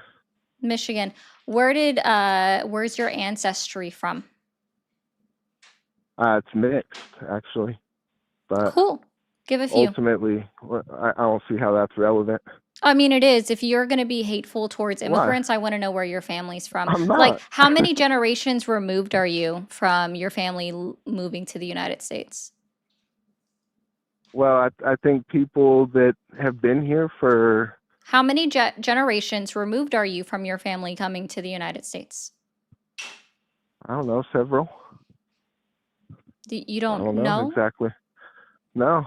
Michigan. Where's your ancestry from? It's mixed, actually. But Cool. Give a few. ultimately, I don't see how that's relevant. I mean, it is. If you're going to be hateful towards Why? immigrants, I want to know where your family's from. I'm Like, not. how many generations removed are you from your family moving to the United States? Well, I think people that have been here for, How many generations removed are you from your family coming to the United States? I don't know, several. You I don't don't know know? exactly. No,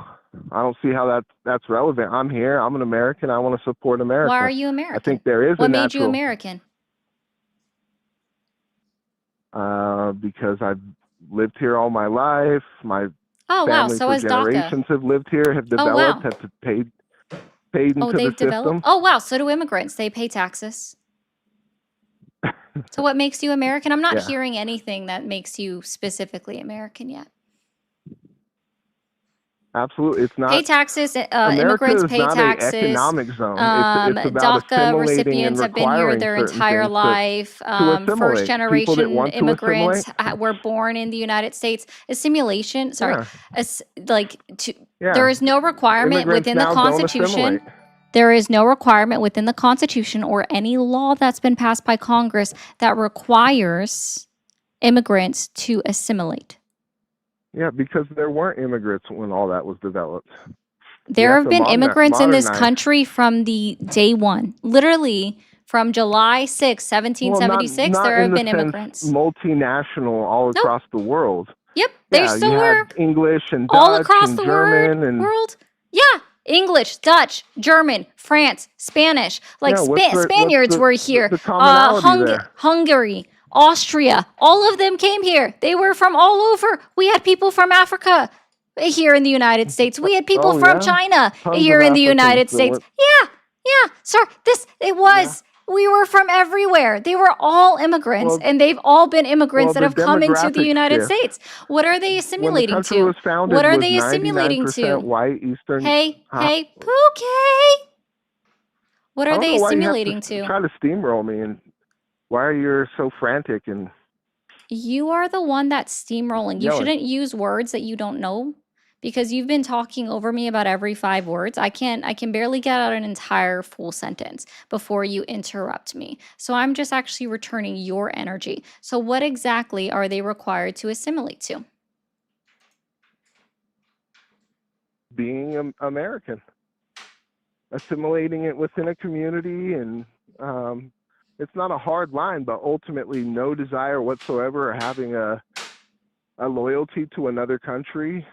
I don't see how that's relevant. I'm here. I'm an American. I want to support America. Why are you I American? think there is a What made you natural, American? because I've lived here all my life. My Oh, wow. family So for has DACA. generations have lived here, have Oh, wow. developed, have paid Oh, into the they've developed. system. Oh, wow. So do immigrants. They pay taxes. So what makes you American? I'm not Yeah. hearing anything that makes you specifically American yet. Absolutely, it's Pay not. taxes. America Immigrants is pay not an taxes. economic zone. It's about DACA assimilating and recipients have been here requiring their certain entire things life. to First assimilate. People that generation want to immigrants assimilate, were born in the United States. Assimilation, sorry, yeah, there is no requirement immigrants within the now don't Constitution. assimilate. There is no requirement within the Constitution or any law that's been passed by Congress that requires immigrants to assimilate. Yeah, because there weren't immigrants when all that was developed. There have been immigrants in this modernize. country from the day one. Literally from July 6, Well, 1776, not there in have the been sense immigrants. multinational all Nope. across the world. Yep. They Yeah, still you were had English and all Dutch across and the German and world. Yeah. English, Dutch, German, France, Spanish. Like yeah. What's Spaniards were here. the commonality there? Hungary, Austria, all of them came here. They were from all over. We had people from Africa here in the United States. We had people Oh from yeah, China tons here of in the Africans United that States. went. Yeah. Sorry, it was. We were from everywhere. They were all immigrants, Well, and they've all been immigrants that the have come into the demographic United shift. States. What are they When the assimilating country to? was founded, What are was they assimilating 99% to? white, Eastern. Hey, Huh? Pookie. What I are don't they know why you have assimilating to to? try to steamroll me, and why are you so frantic and You are the one that's steamrolling. You yelling? shouldn't use words that you don't know because you've been talking over me about every 5 words. I can barely get out an entire full sentence before you interrupt me. So I'm just actually returning your energy. So what exactly are they required to assimilate to? Being American, assimilating it within a community, and it's not a hard line, but ultimately no desire whatsoever of having a loyalty to another country.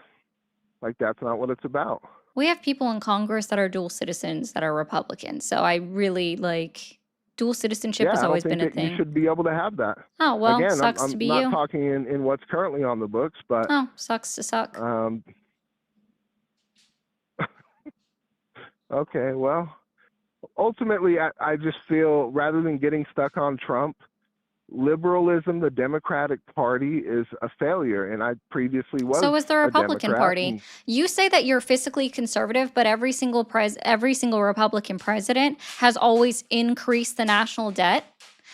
Like, that's not what it's about. We have people in Congress that are dual citizens that are Republicans. So I really dual citizenship Yeah, has I don't always think been a that you thing. should be able to have that. Oh, well, Again, sucks to I'm be not you. talking in what's currently on the books, but Oh, sucks to suck. okay, well, ultimately, I just feel, rather than getting stuck on Trump, liberalism, the Democratic Party, is a failure, and I previously was So is the a Republican Democrat. Party. And You say that you're fiscally conservative, but every single Republican president has always increased the national debt.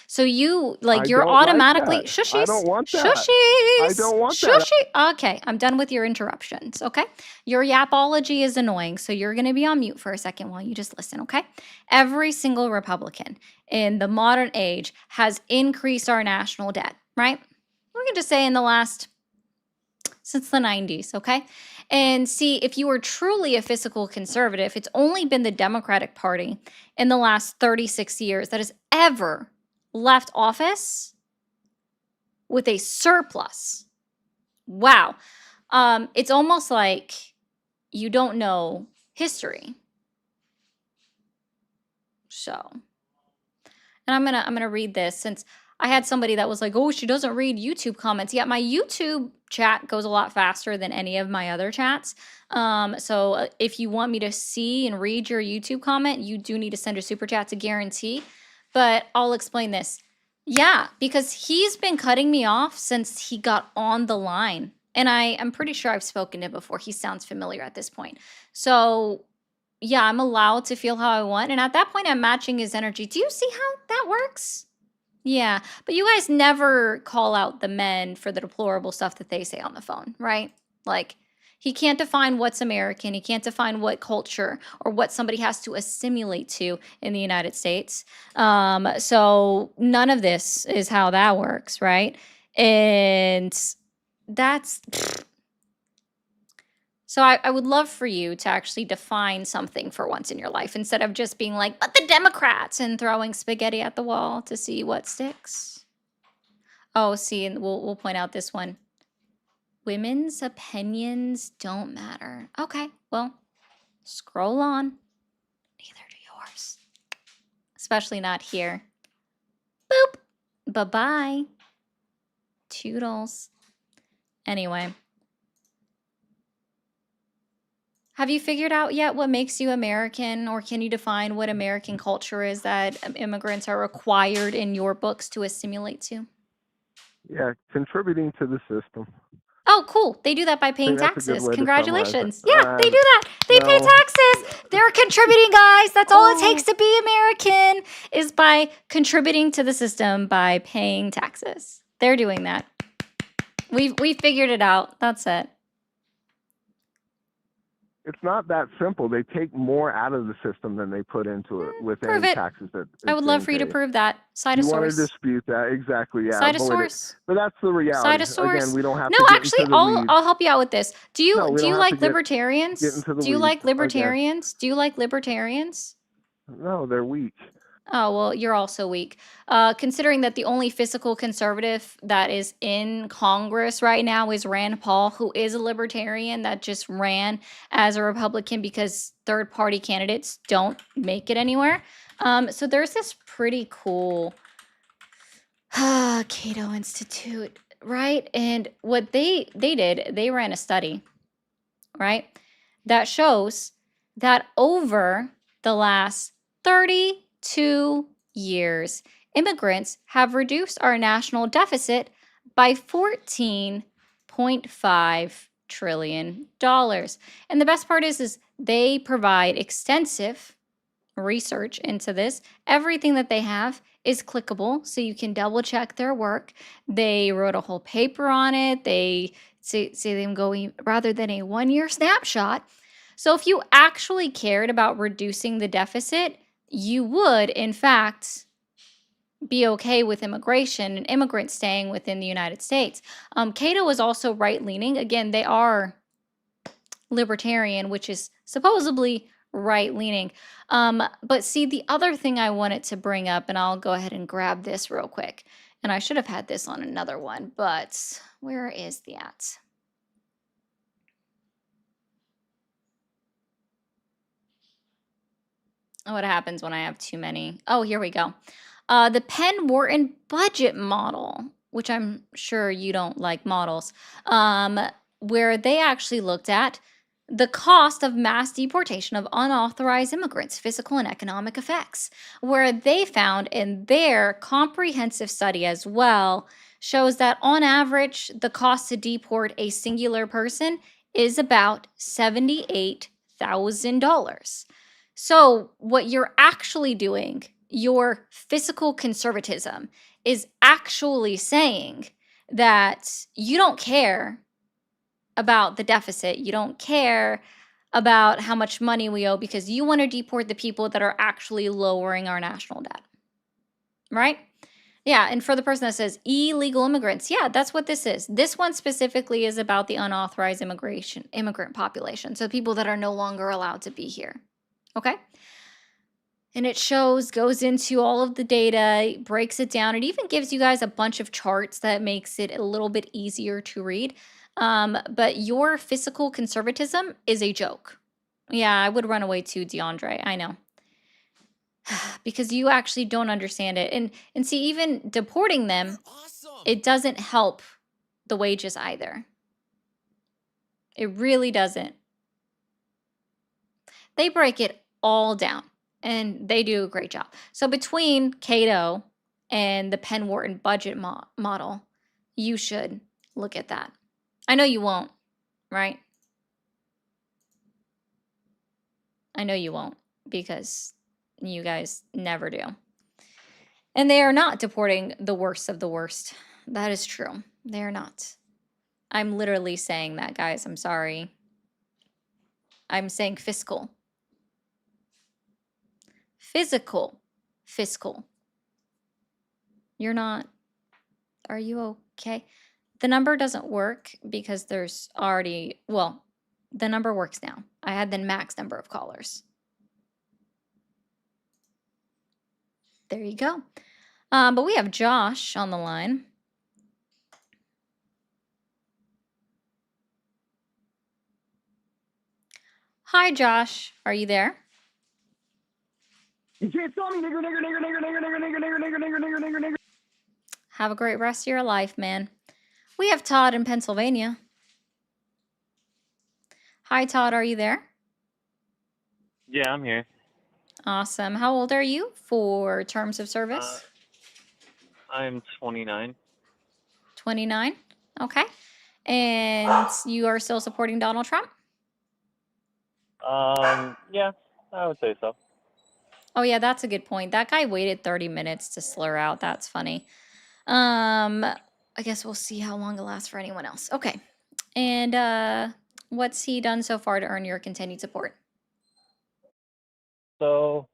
So you I you're don't like automatically that. I shushies. don't want that. I Shushies. don't want that. Shushy. Okay, I'm done with your interruptions. Okay. Your yapology is annoying, so you're gonna be on mute for a second while you just listen, okay? Every single Republican in the modern age has increased our national debt, right? We can just say since the 90s, okay? And see, if you were truly a fiscal conservative, it's only been the Democratic Party in the last 36 years that has ever left office with a surplus. Wow. It's almost like you don't know history. So, and I'm gonna read this since I had somebody that was like, "Oh, she doesn't read YouTube comments." Yeah, my YouTube chat goes a lot faster than any of my other chats. So if you want me to see and read your YouTube comment, you do need to send a super chat to guarantee. But I'll explain this. Yeah, because he's been cutting me off since he got on the line. And I'm pretty sure I've spoken to him before. He sounds familiar at this point. So yeah, I'm allowed to feel how I want. And at that point, I'm matching his energy. Do you see how that works? Yeah, but you guys never call out the men for the deplorable stuff that they say on the phone, right? Like, he can't define what's American. He can't define what culture or what somebody has to assimilate to in the United States. So none of this is how that works, right? And that's so I would love for you to actually define something for once in your life instead of just being like, but the Democrats and throwing spaghetti at the wall to see what sticks. Oh, see, and we'll point out this one. Women's opinions don't matter. Okay, well, scroll on. Neither do yours. Especially not here. Boop. Bye-bye. Toodles. Anyway. Have you figured out yet what makes you American, or can you define what American culture is that immigrants are required in your books to assimilate to? Yeah, contributing to the system. Oh, cool. They do that by I paying think that's a good taxes. way to summarize it. Congratulations. Yeah, they do that. They pay No. taxes. They're contributing, guys. That's all it takes to be American is by contributing to the system by paying taxes. They're doing that. We figured it out. That's it. It's not that simple. They take more out of the system than they put into it with Prove any it. taxes that I would it's love being for you to paid. prove that. Cite a You want to source. dispute that? Exactly. Yeah. Cite a avoid it. source. But that's the reality. Cite a source. Again, we don't have No, to get actually, into the weeds. I'll help you out with this. Do you No, we do don't you have like to get libertarians? into the Do you weeds like again. libertarians? Do you like libertarians? No, they're weak. Oh, well, you're also weak. Considering that the only fiscal conservative that is in Congress right now is Rand Paul, who is a libertarian that just ran as a Republican because third party candidates don't make it anywhere. So there's this pretty cool Cato Institute, right? And what they did, they ran a study, right? That shows that over the last 32 years, immigrants have reduced our national deficit by $14.5 trillion. And the best part is they provide extensive research into this. Everything that they have is clickable, so you can double check their work. They wrote a whole paper on it. They say them going rather than a 1-year snapshot. So if you actually cared about reducing the deficit, you would, in fact, be okay with immigration and immigrants staying within the United States. Cato is also right-leaning. Again, they are libertarian, which is supposedly right-leaning. But see, the other thing I wanted to bring up, and I'll go ahead and grab this real quick. And I should have had this on another one, but where is that? What happens when I have too many? Oh, here we go. The Penn Wharton budget model, which I'm sure you don't like models, where they actually looked at the cost of mass deportation of unauthorized immigrants, physical and economic effects, where they found in their comprehensive study as well shows that on average, the cost to deport a singular person is about $78,000. So, what you're actually doing, your fiscal conservatism, is actually saying that you don't care about the deficit. You don't care about how much money we owe because you want to deport the people that are actually lowering our national debt. Right? Yeah, and for the person that says illegal immigrants, yeah, that's what this is. This one specifically is about the unauthorized immigrant population. So people that are no longer allowed to be here. Okay? And it goes into all of the data, breaks it down. It even gives you guys a bunch of charts that makes it a little bit easier to read. But your fiscal conservatism is a joke. Yeah, I would run away too, DeAndre. I know. Because you actually don't understand it. And see, even deporting them, it doesn't help the wages either. It really doesn't. They break it all down, and they do a great job. So between Cato and the Penn Wharton budget model, you should look at that. I know you won't, right? I I know you won't because you guys never do. And they are not deporting the worst of the worst. That is true. They are not. I'm literally saying that, guys. I'm sorry. I'm saying fiscal. Physical. Fiscal. You're not. Are you okay? The number doesn't work because there's already, well, the number works now. I had the max number of callers. There you go. But we have Josh on the line. Hi, Josh. Are you there? You can't stop me, nigger, nigger, nigger, nigger, nigger, nigger, nigger, nigger, nigger, nigger, nigger, nigger, nigger. Have a great rest of your life, man. We have Todd in Pennsylvania. Hi, Todd. Are you there? Yeah, I'm here. Awesome. How old are you for terms of service? I'm 29. 29. Okay. And you are still supporting Donald Trump? Yeah, I would say so. Oh, yeah, that's a good point. That guy waited 30 minutes to slur out. That's funny. I guess we'll see how long it lasts for anyone else. Okay. And what's he done so far to earn your continued support? So,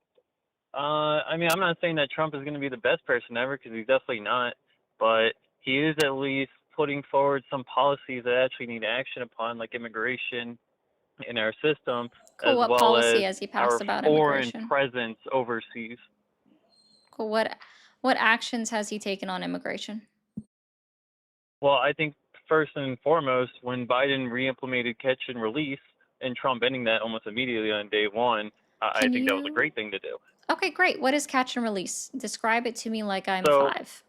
I mean, I'm not saying that Trump is going to be the best person ever, because he's definitely not, but he is at least putting forward some policies that actually need action upon, like immigration in our system, Cool. as What well policy as has he our passed about foreign immigration? presence overseas. Cool. What actions has he taken on immigration? Well, I think first and foremost, when Biden re-implemented catch and release and Trump ending that almost immediately on day one, I Can think that was a you? great thing to do. Okay, great. What is catch and release? Describe it to me like I'm So, 5.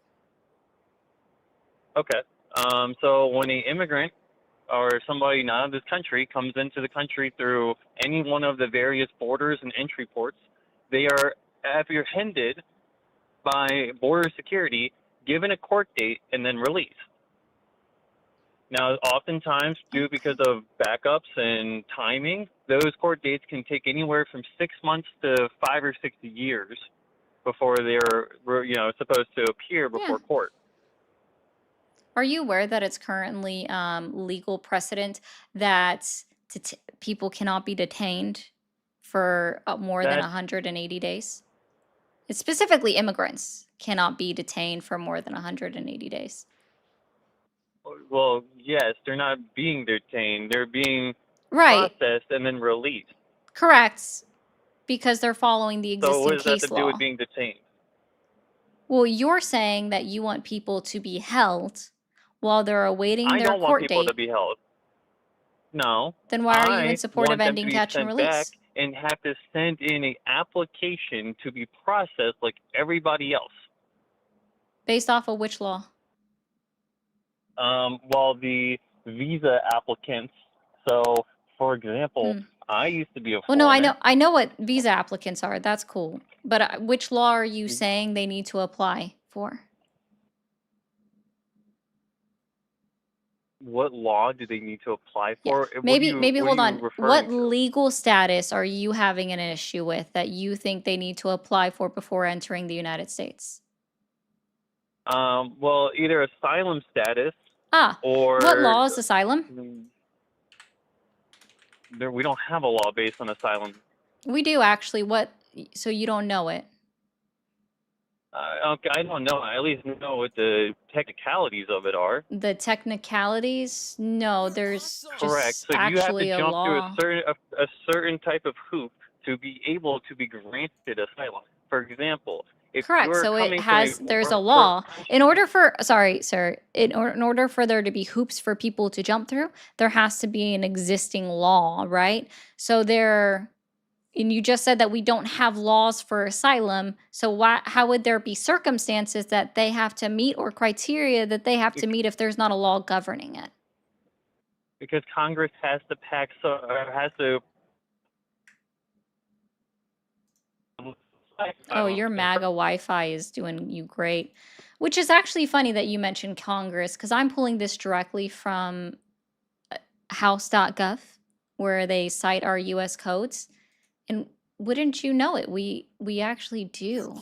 okay. So when an immigrant or somebody not of this country comes into the country through any one of the various borders and entry ports, they are apprehended by border security, given a court date, and then released. Now, oftentimes, due because of backups and timing, those court dates can take anywhere from 6 months to 5 or 6 years before they're, supposed to appear Yeah. before court. Are you aware that it's currently legal precedent that people cannot be detained for more than That 180 days? It's specifically immigrants cannot be detained for more than 180 days. Well, yes, they're not being detained. They're being Right. processed and then released. Correct. Because they're following the So what existing does that have case to do with law. being detained? Well, you're saying that you want people to be held while they're awaiting I their don't want court people to date. be held. No. Then why are you in I support of want them to ending be catch and sent back release? and have to send in an application to be processed like everybody else. Based off of which law? Well, the visa applicants. So, for example, Hmm. I used to be a Well, no, foreigner. I know what visa applicants are. That's cool. But which law are you Mm. saying they need to apply for? What law do they need to apply Yeah. for? What Maybe what are hold you on. referring What to? legal status are you having an issue with that you think they need to apply for before entering the United States? Well, either asylum status Ah, what or law is asylum? we don't have a law based on asylum. We do actually. So you don't know it? Okay, I don't know. I at least know what the technicalities of it are. The technicalities? No, there's Correct. just So you have actually to a jump through law. a certain type of hoop to be able to be granted asylum. For example, if Correct. you're So coming from there's a war-torn law. country, In order for, sorry, sir, in order for there to be hoops for people to jump through, there has to be an existing law, right? So and you just said that we don't have laws for asylum. So how would there be circumstances that they have to meet or criteria that they have to meet if there's not a law governing it? because Congress has to has to. Oh, your MAGA Wi-Fi is doing you great. Which is actually funny that you mentioned Congress, because I'm pulling this directly from house.gov, where they cite our US codes. And wouldn't you know it, we actually do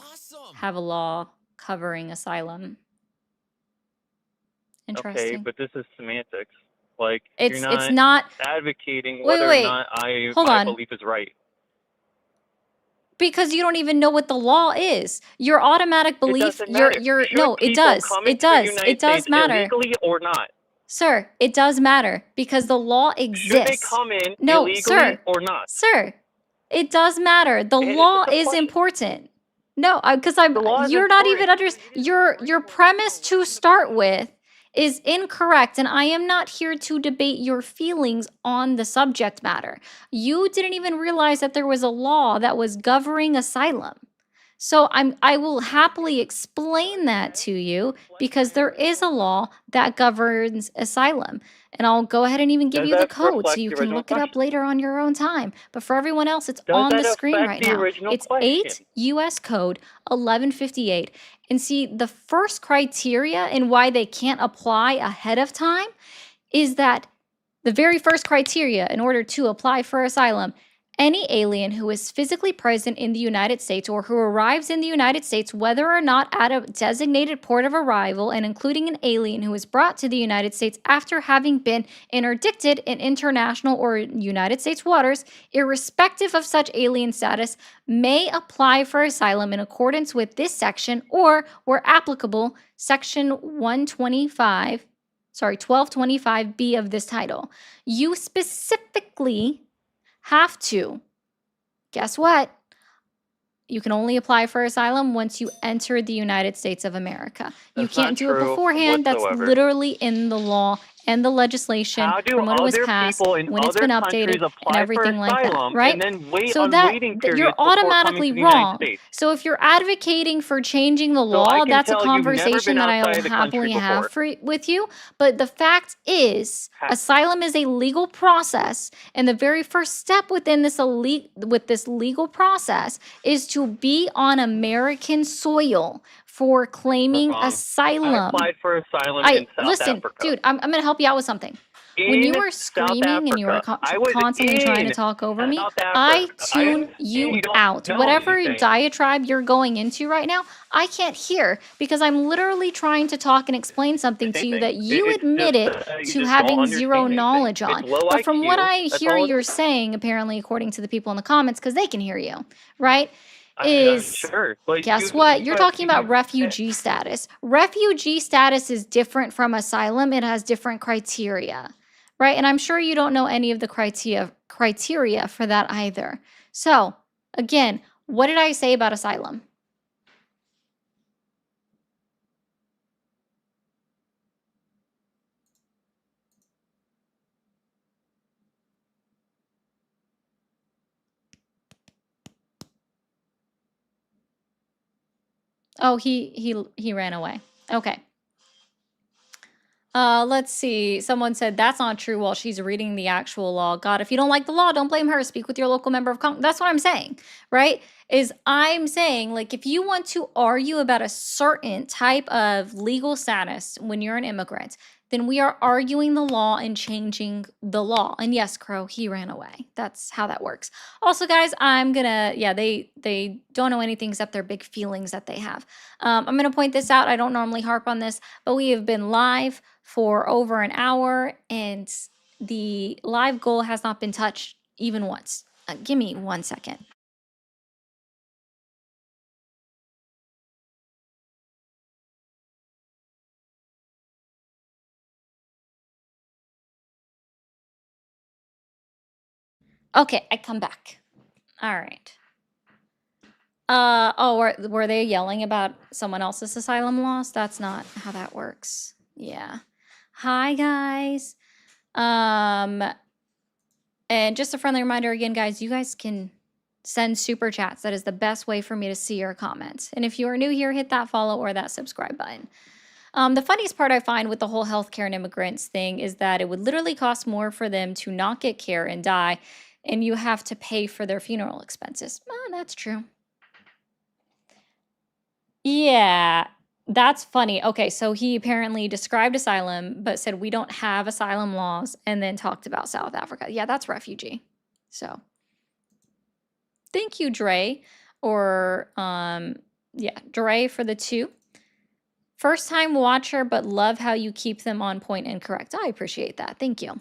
have a law covering asylum. Okay, Interesting. but this is semantics. Like, you're It's not not. advocating Wait, whether or wait. not Hold my on. belief is right. Because you don't even know what the law is. Your automatic It belief, doesn't matter. Should no, it people does. come It into the does. United It does States matter. illegally or not? Sir, it does matter because the law Should they exists. come in No, illegally sir. or not? Sir, it does matter. The law It's a is question. important. No, because The law is you're not even important. your premise to start with is incorrect, and I am not here to debate your feelings on the subject matter. You didn't even realize that there was a law that was governing asylum. So I will happily explain that to you because there is a law that governs asylum. And I'll go ahead and even give Does you the that code so reflect you the can original look it up question? later on your own time. But for everyone else, it's Does on that the screen affect right the now. original It's question? 8 US Code 1158. And see, the first criteria and why they can't apply ahead of time is that the very first criteria in order to apply for asylum, any alien who is physically present in the United States or who arrives in the United States, whether or not at a designated port of arrival, and including an alien who is brought to the United States after having been interdicted in international or United States waters, irrespective of such alien status, may apply for asylum in accordance with this section or, where applicable, Section 1225B of this title. You specifically have to, guess what? You can only apply for asylum once you enter the United States of America. You That's not can't do it true beforehand. That's whatsoever. literally in the law and the legislation How do from when it was other passed, people in when it's other been countries updated, and apply for everything like that, asylum right? and then wait So on that waiting you're periods before coming automatically to the United wrong. States? So if you're advocating for changing the So I law, can that's a tell you've never conversation been that I'll outside the country happily have before. with you. But the fact is, asylum is a legal process, and the very first step within this legal process is to be on American soil for claiming Wrong. I asylum. applied for asylum in South Listen, Africa. dude, I'm going to help you out with something. When you In were South screaming and you were Africa. I was constantly trying to in talk over me, South I Africa. tune you You don't out. know Whatever anything. diatribe you're going into right now, I can't hear because I'm literally trying to talk and explain something to Same you thing. that you It's admitted just you to just having don't zero understand knowledge anything. on. It's low But from what IQ. I That's hear all it you're is. saying, apparently according to the people in the comments, because they can hear you, right? I'm Is sure. But guess what? You're talking about refugee status. Refugee status is different from asylum. It has different criteria, right? And I'm sure you don't know any of the criteria for that either. So, again, what did I say about asylum? Oh, he ran away. Okay. Let's see. Someone said that's not true while she's reading the actual law. God, if you don't like the law, don't blame her. Speak with your local member of Congress. That's what I'm saying, right? Is I'm saying, like, if you want to argue about a certain type of legal status when you're an immigrant, then we are arguing the law and changing the law. And yes, Crow, he ran away. That's how that works. Also, guys, I'm gonna, yeah, they don't know anything except their big feelings that they have. I'm gonna point this out. I don't normally harp on this, but we have been live for over an hour and the live goal has not been touched even once. Give me 1 second. Okay, I come back. All right. Oh, were they yelling about someone else's asylum laws? That's not how that works. Yeah. Hi, guys. And just a friendly reminder again, guys, you guys can send super chats. That is the best way for me to see your comments. And if you are new here, hit that follow or that subscribe button. The funniest part I find with the whole healthcare and immigrants thing is that it would literally cost more for them to not get care and die, and you have to pay for their funeral expenses. Oh, that's true. Yeah, that's funny. Okay, so he apparently described asylum, but said we don't have asylum laws, and then talked about South Africa. Yeah, that's refugee. So, Thank you, Dre. Or yeah, Dre for the 2. First time watcher, but love how you keep them on point and correct. I appreciate that. Thank you.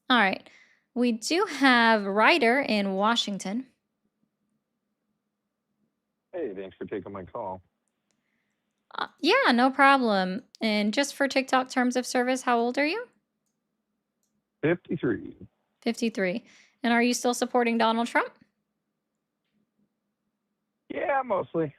All right. We do have Ryder in Washington. Hey, thanks for taking my call. Yeah, no problem. And just for TikTok terms of service, how old are you? 53. 53. And are you still supporting Donald Trump? Yeah, mostly.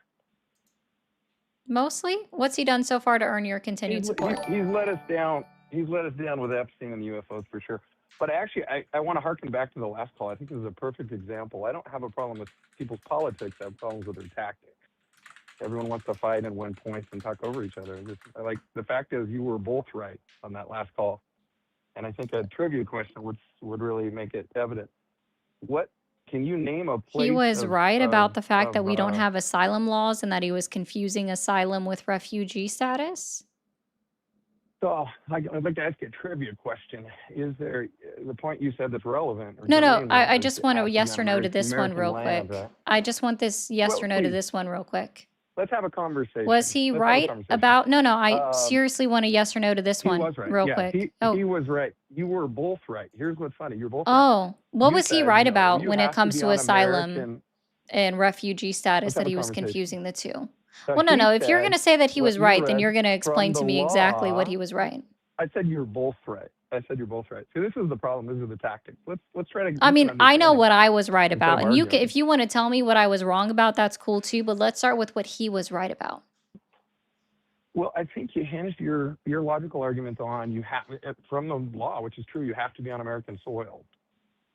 Mostly? What's he done so far to earn your continued support? He's let us down. He's let us down with Epstein and the UFOs for sure. But actually, I want to harken back to the last call. I think this is a perfect example. I don't have a problem with people's politics. I have problems with their tactics. Everyone wants to fight and win points and talk over each other. The fact is, you were both right on that last call. And I think a trivia question would really make it evident. What can you name a place? He was right about the fact that we don't have asylum laws and that he was confusing asylum with refugee status. So I'd like to ask you a trivia question. Is there the point you said that's relevant? No, I just want a yes or no to this one real quick. Right? I just want this yes or no to this one real quick. Let's have a conversation. Was he right about? No, I seriously want a yes or no to this one real quick. He was right. You were both right. Here's what's funny. You're both right. Oh, what was he right about when it comes to asylum and refugee status that he was confusing the two? Well, no. If you're going to say that he was right, then you're going to explain to me exactly what he was right. I said you're both right. See, this is the problem. These are the tactics. Let's try to. I mean, I know what I was right about, and if you want to tell me what I was wrong about, that's cool too. But let's start with what he was right about. Well, I think you hinged your logical argument on you have from the law, which is true. You have to be on American soil,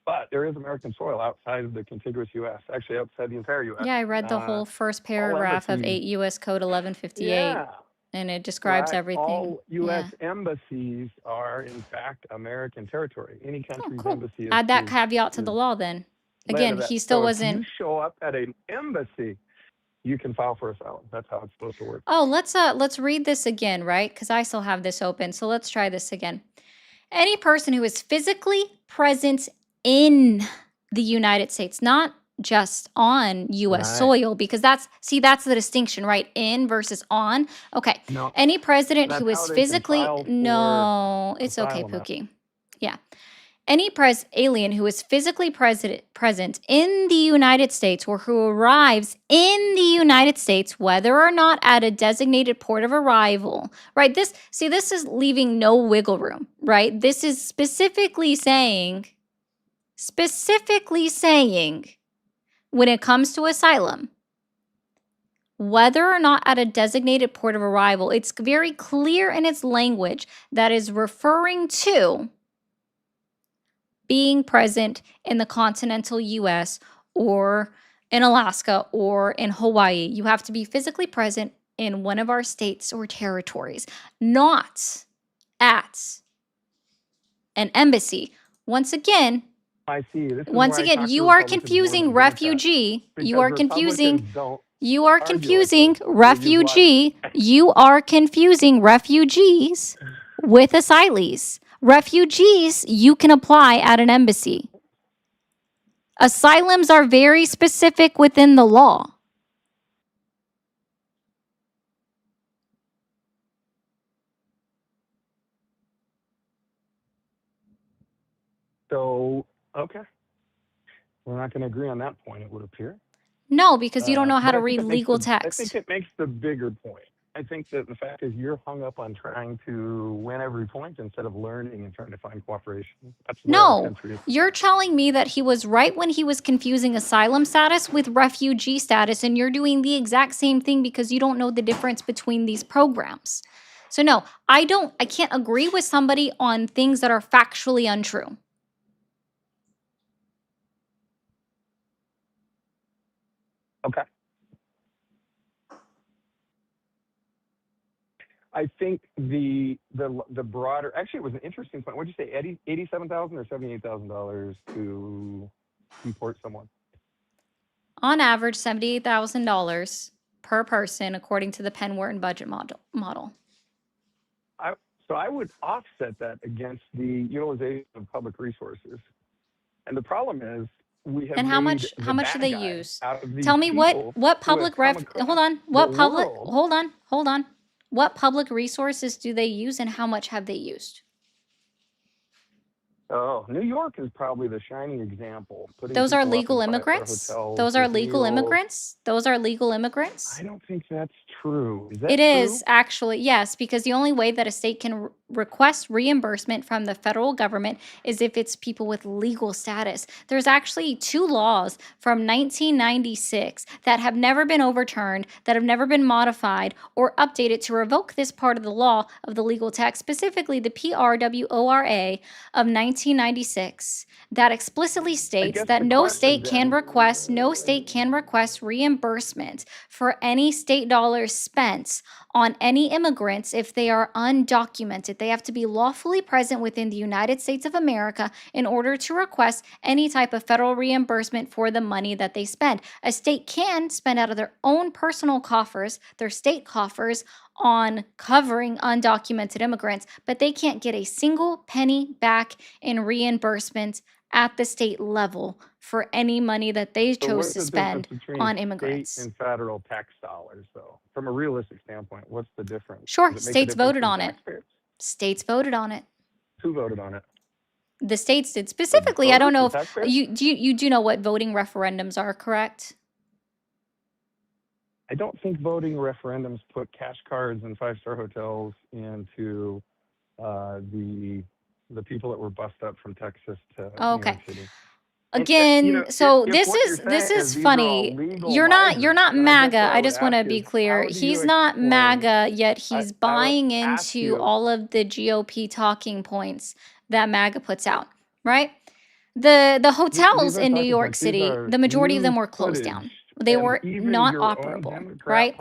but there is American soil outside of the contiguous U.S. Actually, outside the entire U.S. Yeah, I read the whole first paragraph of 8 U.S. Code 1158. Yeah. And it describes everything. All U.S. embassies are, in fact, American territory. Any country's embassy. Add that caveat to the law then. Again, he still wasn't. If you show up at an embassy, you can file for asylum. That's how it's supposed to work. Oh, let's read this again, right? Because I still have this open. So let's try this again. Any person who is physically present in the United States, not just on U.S. soil, because that's the distinction, right? In versus on. Okay. No, any president who is how they can physically file no, it's okay, asylum Pookie. Yeah. Any alien who is physically present in the United States or who arrives in the United States, whether or not at a designated port of arrival, right? This is leaving no wiggle room, right? This is specifically saying when it comes to asylum, whether or not at a designated port of arrival, it's very clear in its language that is referring to being present in the continental U.S. or in Alaska or in Hawaii. You have to be physically present in one of our states or territories, not at an embassy. Once again, I see. You are confusing refugee. You are confusing refugee. You are confusing refugees with asylees. Refugees, you can apply at an embassy. Asylums are very specific within the law. So, okay. We're not going to agree on that point, it would appear. No, because you don't know how to read legal text. I think it makes the bigger point. I think that the fact is you're hung up on trying to win every point instead of learning and trying to find cooperation. No, you're telling me that he was right when he was confusing asylum status with refugee status, and you're doing the exact same thing because you don't know the difference between these programs. So no, I can't agree with somebody on things that are factually untrue. Okay. I think the broader, actually, it was an interesting point. What did you say, $87,000 or $78,000 to deport someone? On average, $78,000 per person, according to the Penn Wharton budget model. So I would offset that against the utilization of public resources. And the problem is, we have And how made much the do bad they guy use? out of these Tell me people what who have public come hold across on. the What public world. hold on. What public resources do they use and how much have they used? Oh, New York is probably the shining example. Putting Those are people up legal in five-star immigrants? hotels Those are with legal meals. immigrants? Those are legal immigrants? I don't think that's true. Is that It true? is actually, yes, because the only way that a state can request reimbursement from the federal government is if it's people with legal status. There's actually 2 laws from 1996 that have never been overturned, that have never been modified or updated to revoke this part of the law of the legal text, specifically the PRWORA of 1996, that explicitly states guess that the no question state can then, request reimbursement for any state dollars spent on any immigrants if they are undocumented. They have to be lawfully present within the United States of America in order to request any type of federal reimbursement for the money that they spend. A state can spend out of their own personal coffers, their state coffers, on covering undocumented immigrants, but they can't get a single penny back in reimbursement at the state level for any money that they so chose what's to the spend difference between on state immigrants. and federal tax dollars, though? From a realistic standpoint, what's the difference? Sure, Does it make a states difference voted for on it. taxpayers? States voted on it. Who voted on it? The states did The specifically. I don't voters, know the if taxpayers? you do know what voting referendums are, correct? I don't think voting referendums put cash cards and five-star hotels into the people that were bussed up from Texas to Oh, New okay. York City. Again, so If this what you're is this saying is is these are all funny. legal You're migrants, not then I guess MAGA. what I I would just want ask to be is, clear. how do you He's not explain? MAGA, yet I he's would buying ask into you, all of the GOP talking points that MAGA puts out, right? The these hotels aren't in New talking York points. These City, are the majority of them news were closed footage, down. They and were even not your own operable, Democrat right?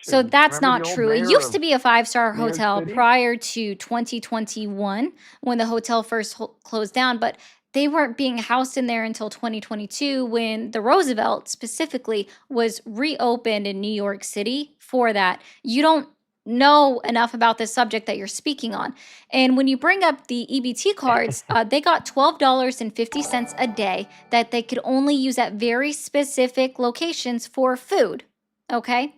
So politicians. that's Remember not the old true. It mayor used of to be a 5-star New York hotel City? prior to 2021 when the hotel first closed down, but they weren't being housed in there until 2022 when the Roosevelt specifically was reopened in New York City for that. You don't know enough about this subject that you're speaking on. And when you bring up the EBT cards, they got $12.50 a day that they could only use at very specific locations for food. Okay?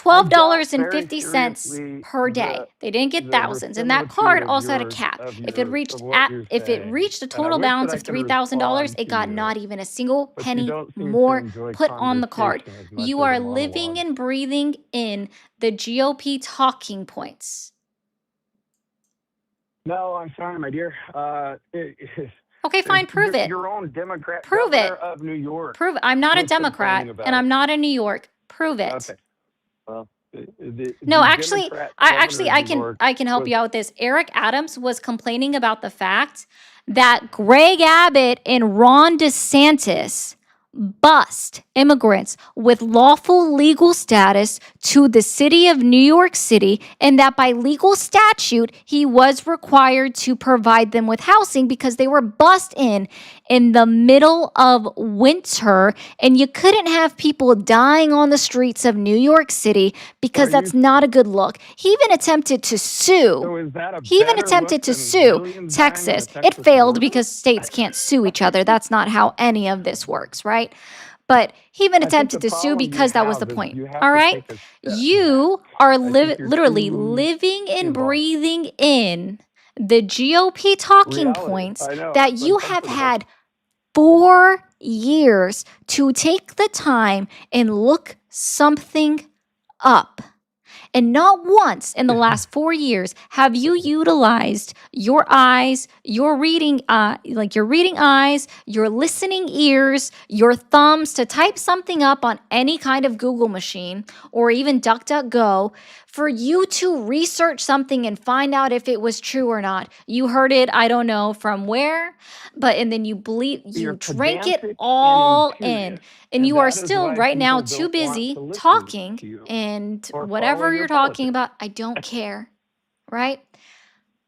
I doubt very $12.50 seriously per day. They didn't get the thousands, and that card verisimilitude of also had a yours cap. of If it your reached of what you're if it saying, reached a and I total wish that balance I of could $3,000, respond it to got you, not even a single but you penny don't seem to more enjoy put on the card. conversation as much You as are a living monologue. and breathing in the GOP talking points. No, I'm sorry, my dear. Okay, fine, prove it. Your own Democrat Prove governor it. of New York Prove it. I'm not a was complaining Democrat, about and it. I'm not in New York. Prove it. Okay. Well, the No, actually, Democrat I governor of New York can help was you out with this. Eric Adams was complaining about the fact that Greg Abbott and Ron DeSantis bust immigrants with lawful legal status to the city of New York City, and that by legal statute, he was required to provide them with housing because they were bussed in the middle of winter, and you couldn't have people dying on the streets of New York City because Are you that's not a good look. He even attempted to sue. so is that a He even better attempted look to than sue millions dying on Texas. the It Texas failed border? because states can't sue each other. That's not how any of this works, right? But he even I think the attempted to sue problem you because that was the have is point. you have All to right? take a step You back. are I think you're literally too living and involved. breathing in the GOP talking Reality. points I know. that It's you have uncomfortable. had 4 years to take the time and look something up. And not once in the last 4 years have you utilized your eyes, your reading eyes, your listening ears, your thumbs to type something up on any kind of Google machine or even DuckDuckGo for you to research something and find out if it was true or not. You heard it, I don't know from where, and then you You're drank it pedantic and all in. imperious, And you and are that is still why right now people too don't want busy to listen talking, to you and or whatever follow you're your talking politics about, I don't care, right?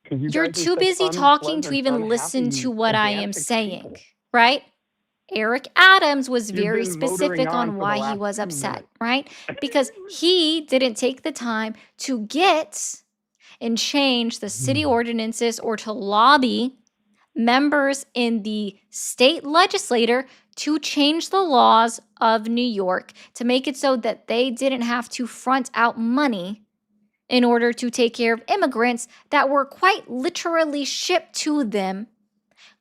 because you You're guys are too such busy talking to unpleasant, even listen to unhappy, what I am pedantic saying, people. right? Eric Adams was You've very been motoring specific on on for the why he last was 2 upset, minutes. right? Because he didn't take the time to get and change the city ordinances or to lobby members in the state legislature to change the laws of New York to make it so that they didn't have to front out money in order to take care of immigrants that were quite literally shipped to them.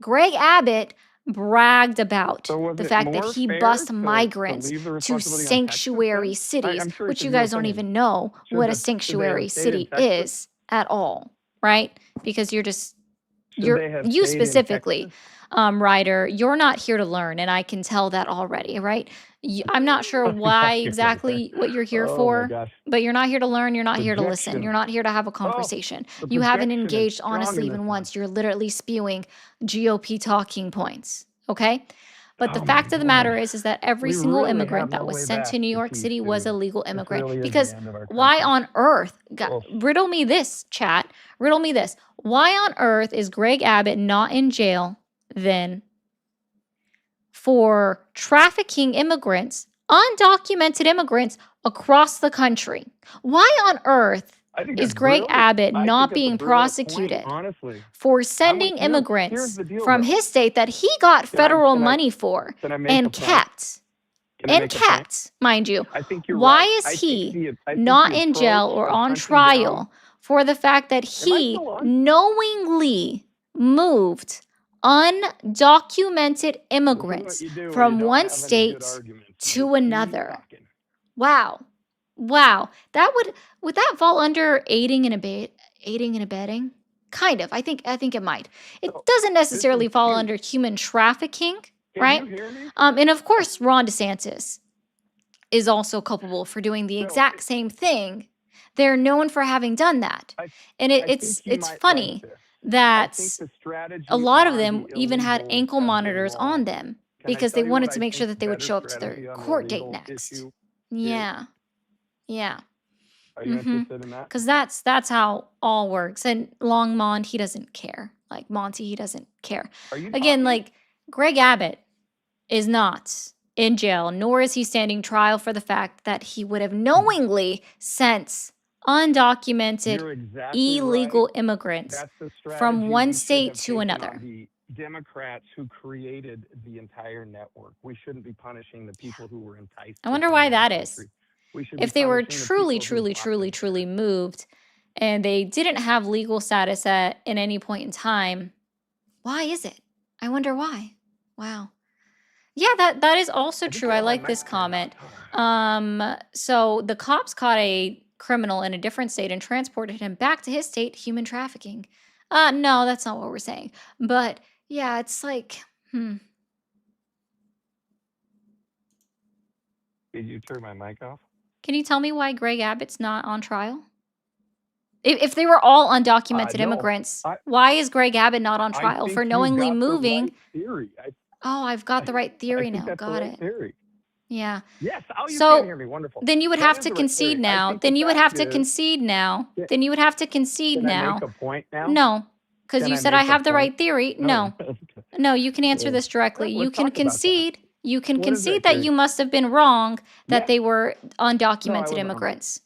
Greg Abbott bragged about So was the it fact that more he fair bused to migrants leave the to responsibility on Texas sanctuary then? cities, I'm curious which you of your guys don't opinion. even know Should what a the- should they sanctuary have stayed in city Texas? is at all, right? Because you're just Should they have you stayed in specifically, Texas? Ryder, you're not here to learn, and I can tell that already, right? I'm not sure why Here to exactly what you're here Oh my for, gosh. but you're not here to learn. You're not here to listen. Projection. You're not here to have a Oh, conversation. the You haven't projection is engaged strong honestly in this even one. once. You're literally spewing GOP talking points, okay? But the Oh my fact of the God. matter is that every We single really immigrant have that no was way sent back to New to York peace, City was a dude. legal This immigrant. really is Because the end of our why country. on earth, Oh. riddle me this, chat, riddle me this. Why on earth is Greg Abbott not in jail then for trafficking immigrants, undocumented immigrants across the country? Why on earth I think is that's Greg brilliant. Abbott I not think that's a being brilliant prosecuted point, honestly. for I'm sending with you. Here's immigrants the deal, from though. his state that he got Can I federal can I money for can I make a and point? kept? Can I And make a point? kept, mind you. I think you're Why right. is I think he I think not the in jail approach or of on hunting trial down. for the fact that Am I he still on? knowingly moved undocumented This is what immigrants you do when you from don't one have any good state arguments. You to just keep another? talking. Wow. Wow. That would that fall under aiding and abetting? Kind of. I think it might. It So doesn't this is necessarily fall huge. under human trafficking, Can right? you hear me? And of course, Ron DeSantis is also culpable for doing the So exact same thing. They're known for having done that. And I think it's you it's might like funny this. I that think the strategy a lot of on them the even had illegals ankle have been monitors on wrong. them Can I because they tell you what wanted I to make sure think that they would better show up to strategy their on the court date illegal next. issue is? Yeah. Yeah. Are you interested in that? Because that's how all works. And Longmont, he doesn't care. Like Monty, he doesn't care. Are you Again, talking? like Greg Abbott is not in jail, nor is he standing trial for the fact that he would have knowingly sent undocumented You're exactly right. illegal immigrants That's the strategy from one we should state have to taken another. on the Democrats who created the entire network. We shouldn't be punishing the people who were enticed I to wonder come why into the that is. country. We should If be they were punishing the truly, people who truly, brought them here. moved and they didn't have legal status at in any point in time, why is it? I wonder why. Wow. Yeah, that is also I think true. I I got my like this mic turned comment. on. So the cops caught a criminal in a different state and transported him back to his state, human trafficking. No, that's not what we're saying. But yeah, it's like, Did you turn my mic off? Can you tell me why Greg Abbott's not on trial? If they were all undocumented No, immigrants, I why is Greg Abbott not on I trial think for you knowingly got the moving? right theory. Oh, I've got the right I theory think now. that's the Got right it. theory. Yeah. Yes. Oh, you can So hear me. Wonderful. then you would That have is to the right theory. concede I now. think the Then you would have fact to is, concede now. Yeah. Then you would have to concede Can I now. make a point now? No, because Can you I said I make a have the point? right theory. No. No, no, you can answer Yeah. this directly. You Let's can talk about that. concede. You can What is concede that that theory? you must have been wrong that Yes. they were No, I undocumented wasn't wrong. immigrants.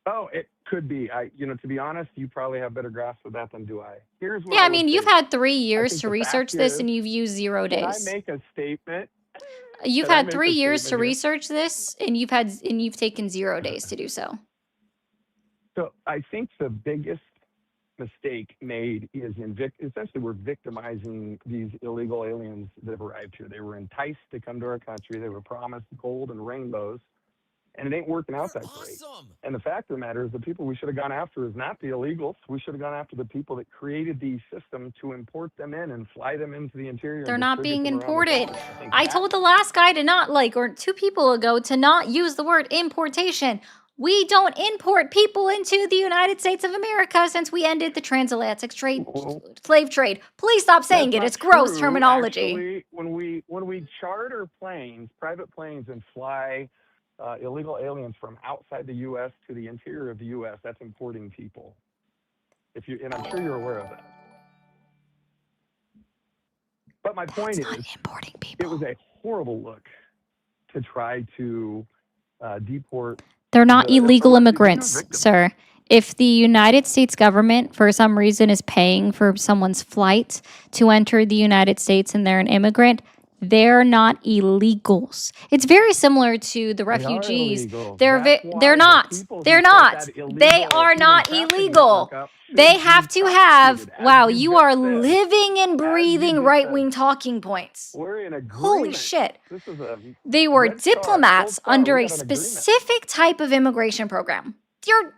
Oh, it could be. To be honest, you probably have better grasp of that than do I. Here's what Yeah, I I would mean, you've say. had 3 I years think to the research fact this is, and you've used 0 can I days. make a statement? You've Can I had make 3 a years to statement here? research this and you've taken 0 days to do so. So I think the biggest mistake made is essentially we're victimizing these illegal aliens that have arrived here. They were enticed to come to our country. They were promised gold and rainbows, and it ain't working out that great. And the fact of the matter is the people we should have gone after is not the illegals. We should have gone after the people that created the system to import them in and fly them into the interior. They're and not distribute being them around the imported. country. I think I that told the last guy to not or 2 people ago to not use the word importation. We don't import people into the United States of America since we ended the transatlantic slave trade. Please stop saying it. That's It's not gross true. terminology. Actually, when we charter planes, private planes, and fly illegal aliens from outside the U.S. to the interior of the U.S., that's importing people. And I'm sure you're aware of that. But my point is, importing people. it was a horrible look to try to deport. They're not the illegal alleged immigrants, victims. sir. If the United States government, for some reason, is paying for someone's flight to enter the United States and they're an immigrant, They're not illegals. It's very similar to the refugees. They're not. They're not. They are not illegal. They have to have, wow, you are living and breathing right-wing talking points. We're in agreement. Holy shit. This is a They were Red Star, diplomats Gold Star, under we a got an agreement. specific type of immigration program. You're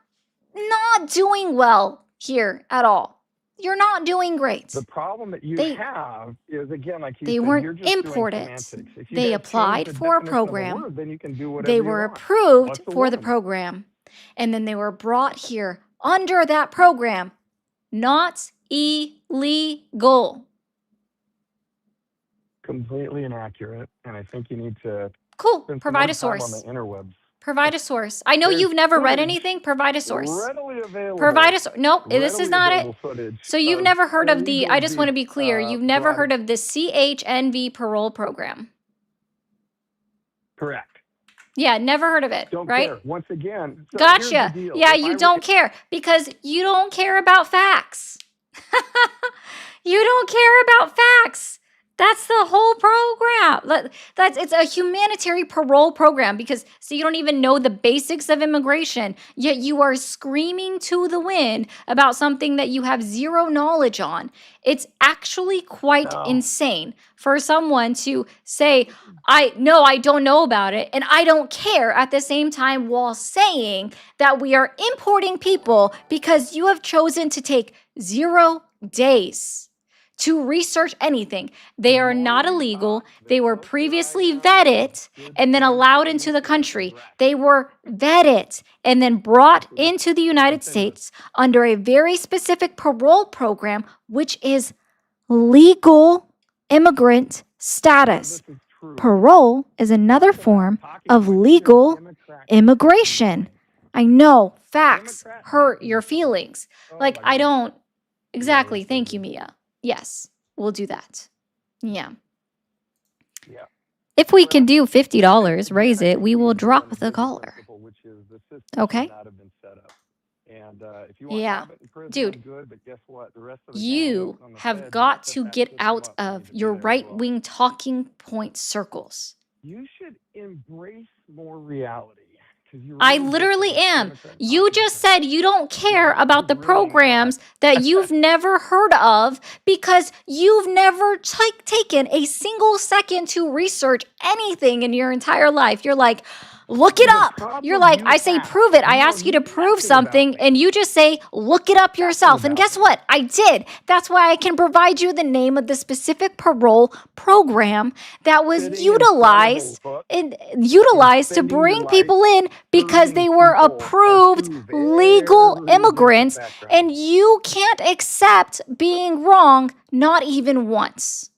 not doing well here at all. You're not doing great. The problem that you They- have is, again, like you They said, weren't you're just doing imported. semantics. If you They guys applied change the for a definition of program. word, then you can do whatever They you were want. approved What's a for the woman? program, and then they were brought here under that program, not illegal. Completely inaccurate, and I think you need to Cool. spend some Provide more a time on source. the interwebs. Provide a source. I know There's you've never read footage anything. Provide a source. Readily available. Provide a source. Nope, this is readily not it. available footage So you've of never heard of the, illegal I just want to be being, clear, you've never brought heard of the CHNV parole program. Correct. Yeah, never heard of it, Don't right? care. Once again, so here's the Gotcha. deal. Yeah, If I you were- don't care because you don't care about facts. You don't care about facts. That's the whole program. It's a humanitarian parole program because so you don't even know the basics of immigration, yet you are screaming to the wind about something that you have zero knowledge on. It's actually quite insane for someone to say, I don't know about it and I don't care at the same time while saying that we are importing people because you have chosen to take 0 days to research anything. They are not illegal. They were previously vetted and then allowed into the country. They were vetted and then brought into the United States under a very specific parole program, which is legal immigrant status. Parole is another form of legal immigration. I know facts hurt your feelings. Like, I don't. Exactly. Thank you, Mia. Yes, we'll do that. Yeah. Yeah. If we can do $50, raise it, we will drop the collar. Which is the system Okay. should not have been set up. And if you want to Yeah. have it in prison, Dude, good, but guess what? The rest of the you gang on the have feds got set to that get system out up for you of to be your there as right well. wing talking point circles. You should embrace more reality. 'Cause you I really get literally the am. Democrat You population. just said you don't care about the Really not. programs that you've never heard of because you've never taken a single second to research anything in your entire life. You're like, look it The up. problem You're like, you I say, have, prove it. I you ask know you to prove nothing about something, me. and you just say, look it up yourself. And about guess what? I did. That's why I can provide you the name of the specific parole program that was Sitting in front of a utilized book and utilized to spending your bring life people in because they were serving people approved are two legal very different immigrants, backgrounds. and you can't accept being wrong, not even once.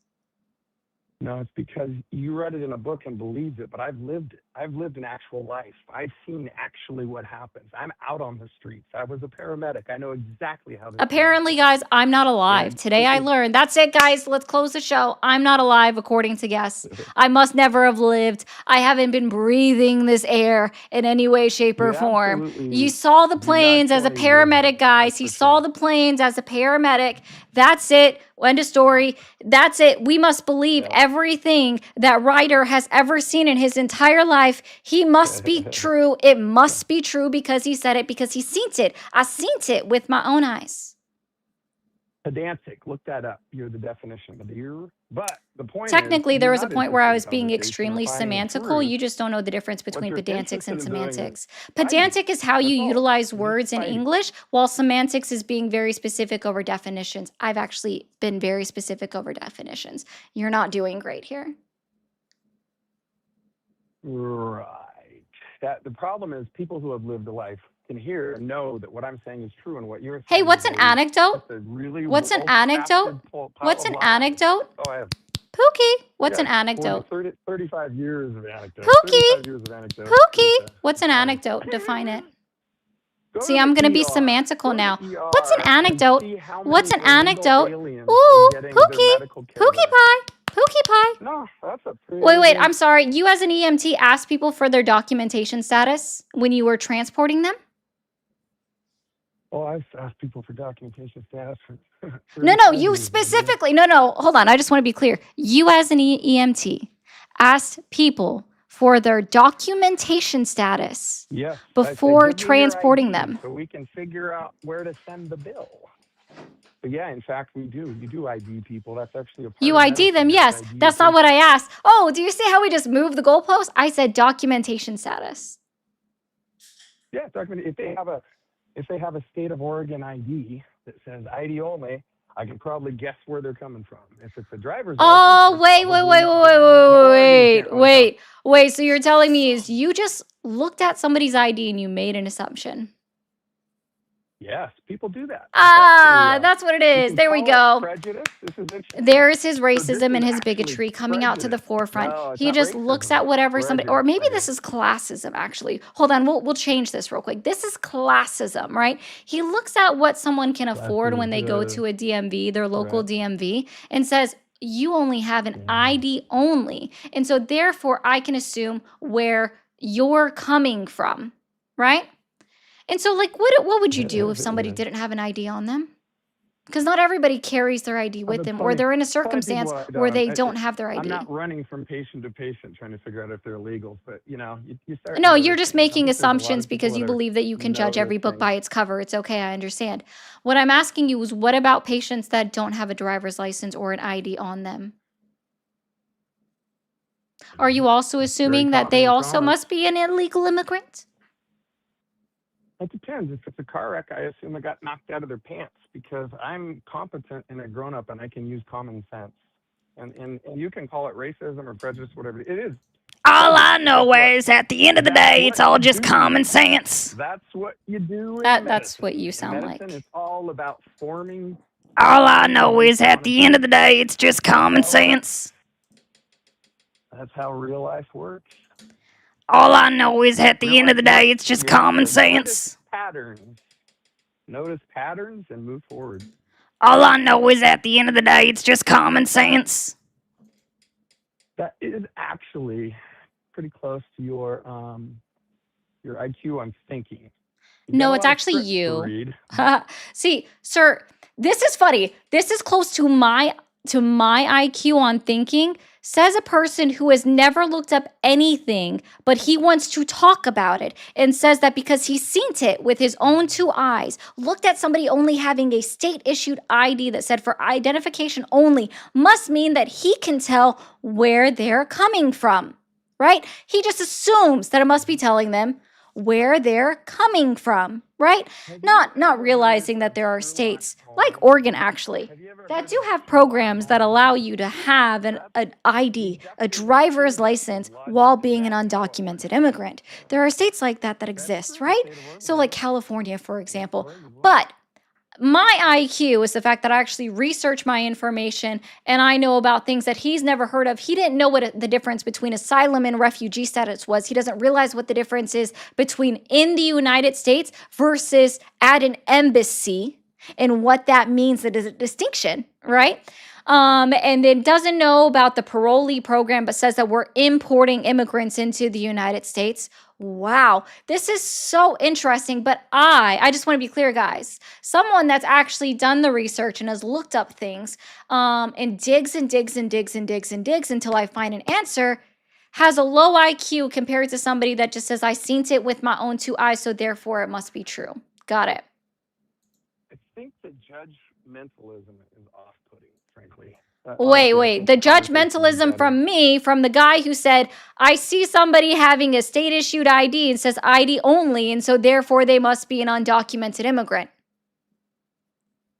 No, it's because you read it in a book and believed it, but I've lived it. I've lived an actual life. I've seen actually what happens. I'm out on the streets. I was a paramedic. I know exactly how this Apparently, guys, I'm not alive. And Today I learned. That's it, guys. Let's close the show. I'm not alive, according to guests. I must never have lived. I haven't been breathing this air in any way, shape, or You form. absolutely You saw the do not planes as a show any wisdom, paramedic, guys. that's He for saw sure. the planes as a paramedic. That's it. End of story. That's it. We must believe everything that Ryder has ever seen in his entire life. He must be true. It must be true because he said it, because he's seen it. I seen it with my own eyes. Pedantic. Look that up. You're the definition of the year. But the point Technically, is, there you're was a not point where I was interested in being conversation or extremely finding the semantical. truth. You just don't know the difference between you're pedantics and interested in doing is semantics. fighting. Pedantic is how you That's all. utilize You're words in fighting. English, while semantics is being very specific over definitions. I've actually been very specific over definitions. You're not doing great here. Right. That the problem is people who have lived a life can hear and know that what I'm saying is true and what you're saying. Hey, what's is an a- anecdote? it's a really What's an well-crafted anecdote? pile What's of an lies. anecdote? Oh, I have Pookie, what's yeah, an anecdote? 35 years of anecdotes. Pookie, 35 years of anecdotes. Pookie, Teresa. what's an anecdote? Define it. Go See, to I'm the going to be ER. semantical Go to now. the What's an ER and anecdote? see how What's an many illegal anecdote? aliens Ooh, are getting their Pookie, medical care Pookie back. pie, Pookie pie. No, that's a pretty Wait, good- I'm sorry. You as an EMT asked people for their documentation status when you were transporting them? Well, I've asked people for documentation status for No, 35 you years, man. specifically, no, hold on. I just want to be clear. You, as an EMT, asked people for their documentation status Yes, I say, before give me your transporting ID them. so we can figure out where to send the bill. But yeah, in fact, we do. You do ID people. That's actually a part You of ID them, medicine. yes. ID That's not what I asked. Oh, do you see how we just moved the goalpost? I said documentation status. Yeah, document. If they have a state of Oregon ID that says ID only, I can probably guess where they're coming from. If it's a driver's Oh, license, they're probably wait. So you're telling me is you just looked at somebody's ID and you made an assumption? Yes, people do that. That's what it is. can There we call it go. prejudice. This is interesting. There's his So racism this and is his actually bigotry coming out to the prejudice. forefront. No, it's He not just looks racism. at whatever somebody, or Prejudice, maybe this is classism actually. Hold on, we'll change this real quick. This is classism, right? He looks at what someone can afford when they go to a DMV, their local DMV, and says, you only have an ID only. And so therefore I can assume where you're coming from, right? And so like what would you do if somebody didn't have an ID on them? Because not everybody carries their ID with them, or they're in a circumstance where they don't have their ID. I'm not running from patient to patient trying to figure out if they're illegal, but you start. No, you're just noticing. I making think there's a lot of assumptions people because you that are believe that you can judge every book noticing. by its cover. It's okay, I understand. What I'm asking you is what about patients that don't have a driver's license or an ID on them? Are you also assuming that they common in also trauma. must be an illegal immigrant? It depends. If it's a car wreck, I assume it got knocked out of their pants because I'm competent and a grown up and I can use common sense. And you can call it racism or prejudice, whatever. It is. All I know is at the end of the That's day, what it's all you just do. common sense. That's what you do. In That's medicine. what you In sound medicine, like. it's all about forming. All I know is at the end of the day, it's just common sense. That's how real life works. All I know is at the end of the day, it's just You have common to sense. Notice patterns and move forward. All I know is at the end of the day, it's just common sense. That is actually pretty close to your IQ on thinking. No, it's actually you. See, sir, this is funny. This is close to my IQ on thinking, says a person who has never looked up anything, but he wants to talk about it and says that because he's seen it with his own two eyes, looked at somebody only having a state-issued ID that said for identification only, must mean that he can tell where they're coming from, right? He just assumes that it must be telling them where they're coming from, right? Not realizing that there are states like Oregon actually that do have programs that allow you to have an ID, a driver's license, while being an undocumented immigrant. There are states like that exist, right? So like California, for example. But my IQ is the fact that I actually research my information and I know about things that he's never heard of. He didn't know what the difference between asylum and refugee status was. He doesn't realize what the difference is between in the United States versus at an embassy and what that means. That is a distinction, right? And then doesn't know about the parolee program, but says that we're importing immigrants into the United States. Wow, this is so interesting. But I just want to be clear, guys. Someone that's actually done the research and has looked up things and digs and digs and digs and digs and digs until I find an answer has a low IQ compared to somebody that just says, I seen it with my own two eyes, so therefore it must be true. Got it. I think the judgmentalism is off-putting, frankly. Wait. The judgmentalism from me, from the guy who said, I see somebody having a state-issued ID and says ID only, and so therefore they must be an undocumented immigrant.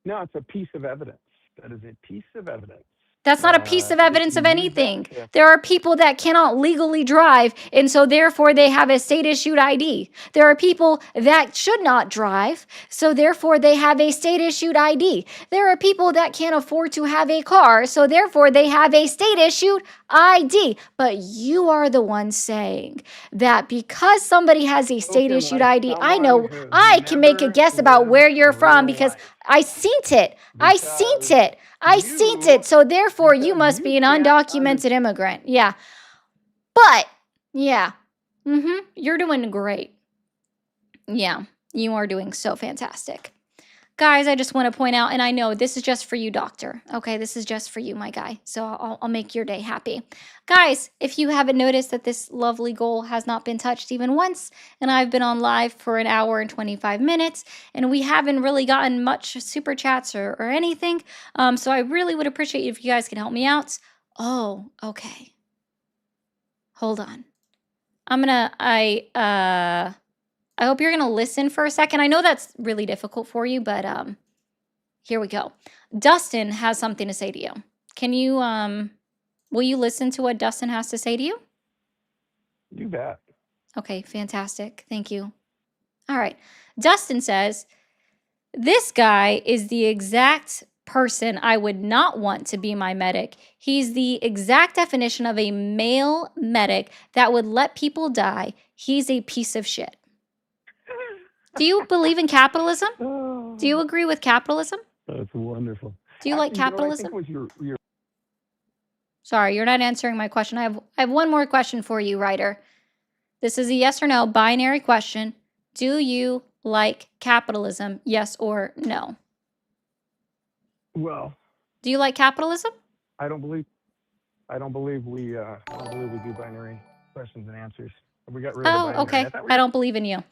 No, it's a piece of evidence. That is a piece of evidence. That's not a piece of evidence of anything. There are people that cannot legally drive, and so therefore they have a state-issued ID. There are people that should not drive, so therefore they have a state-issued ID. There are people that can't afford to have a car, so therefore they have a state-issued ID. But you are the one saying that because somebody has a state-issued ID, I know I can make a guess about where you're from because I seen it. I seen it. I seen it. So therefore, you must be an undocumented immigrant. Yeah. But, yeah. You're doing great. Yeah. You are doing so fantastic. Guys, I just want to point out, and I know this is just for you, doctor. Okay, this is just for you, my guy. So I'll make your day happy. Guys, if you haven't noticed that this lovely goal has not been touched even once, and I've been on live for an hour and 25 minutes, and we haven't really gotten much super chats or anything. So I really would appreciate if you guys can help me out. Oh, okay. Hold on. I hope you're gonna listen for a second. I know that's really difficult for you, but here we go. Dustin has something to say to you. Can you will you listen to what Dustin has to say to you? You bet. Okay, fantastic. Thank you. All right. Dustin says, "This guy is the exact person I would not want to be my medic. He's the exact definition of a male medic that would let people die. He's a piece of shit." Do you believe in capitalism? Do you agree with capitalism? That's wonderful. Do you like Actually, capitalism? I think with your Sorry, you're not answering my question. I have one more question for you, Ryder. This is a yes or no binary question. Do you like capitalism? Yes or no? well, Do you like capitalism? I don't believe we do binary questions and answers. We got rid of the Oh, binary. okay. I thought we I don't believe in you.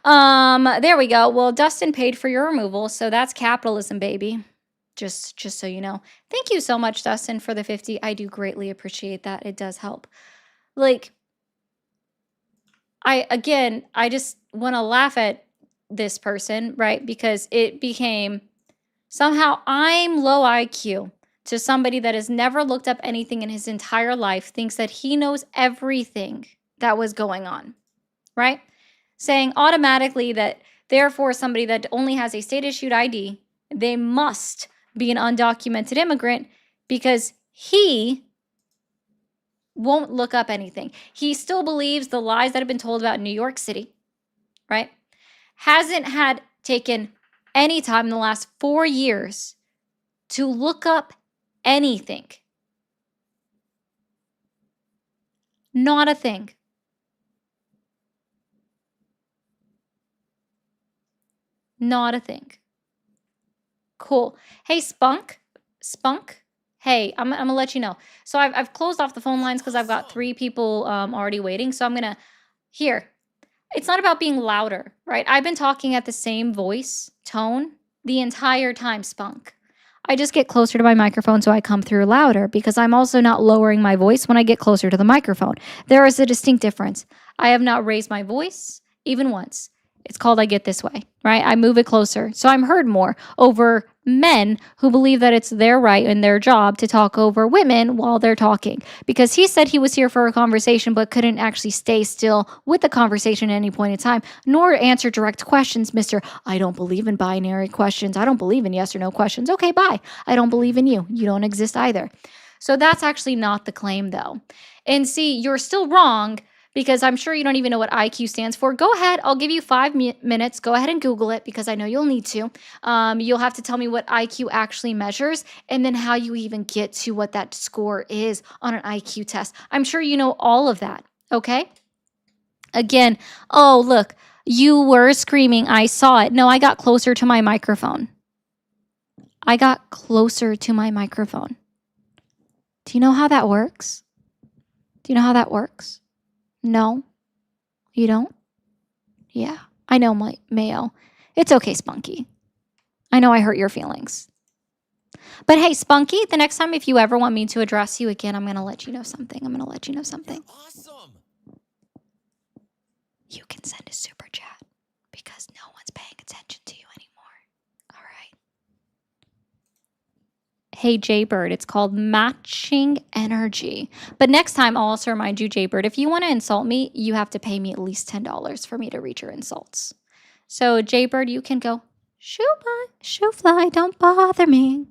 There we go. Well, Dustin paid for your removal, so that's capitalism, baby. Just so you know. Thank you so much, Dustin, for the 50. I do greatly appreciate that. It does help. Like, I just want to laugh at this person, right? Because it became somehow I'm low IQ to somebody that has never looked up anything in his entire life, thinks that he knows everything that was going on, right? Saying automatically that therefore somebody that only has a state issued ID, they must be an undocumented immigrant because he won't look up anything. He still believes the lies that have been told about New York City, right? Hasn't had taken any time in the last 4 years to look up anything. Not a thing. Not a thing. Cool. Hey, Spunk. Hey, I'm gonna let you know. So I've closed off the phone lines because I've got 3 people already waiting. So I'm gonna here. It's not about being louder, right? I've been talking at the same voice tone the entire time, Spunk. I just get closer to my microphone so I come through louder because I'm also not lowering my voice when I get closer to the microphone. There is a distinct difference. I have not raised my voice even once. It's called I get this way, right? I move it closer. So I'm heard more over men who believe that it's their right and their job to talk over women while they're talking. Because he said he was here for a conversation but couldn't actually stay still with the conversation at any point in time, nor answer direct questions, Mr. I don't believe in binary questions. I don't believe in yes or no questions. Okay, bye. I don't believe in you. You don't exist either. So that's actually not the claim, though. And see, you're still wrong because I'm sure you don't even know what IQ stands for. Go ahead. I'll give you 5 minutes. Go ahead and Google it because I know you'll need to. You'll have to tell me what IQ actually measures and then how you even get to what that score is on an IQ test. I'm sure you know all of that. Okay? Again, oh, look, you were screaming. I saw it. No, I got closer to my microphone. I got closer to my microphone. Do you know how that works? Do you know how that works? No? You don't? Yeah, I know, Mayo. It's okay, Spunky. I know I hurt your feelings. But hey, Spunky, the next time if you ever want me to address you again, I'm going to let you know something. Awesome. You can send a super chat because no one's paying attention to you anymore. All right. Hey, Jaybird, it's called matching energy. But next time, I'll also remind you, Jaybird, if you want to insult me, you have to pay me at least $10 for me to read your insults. So, Jaybird, you can go, shoo fly, don't bother me.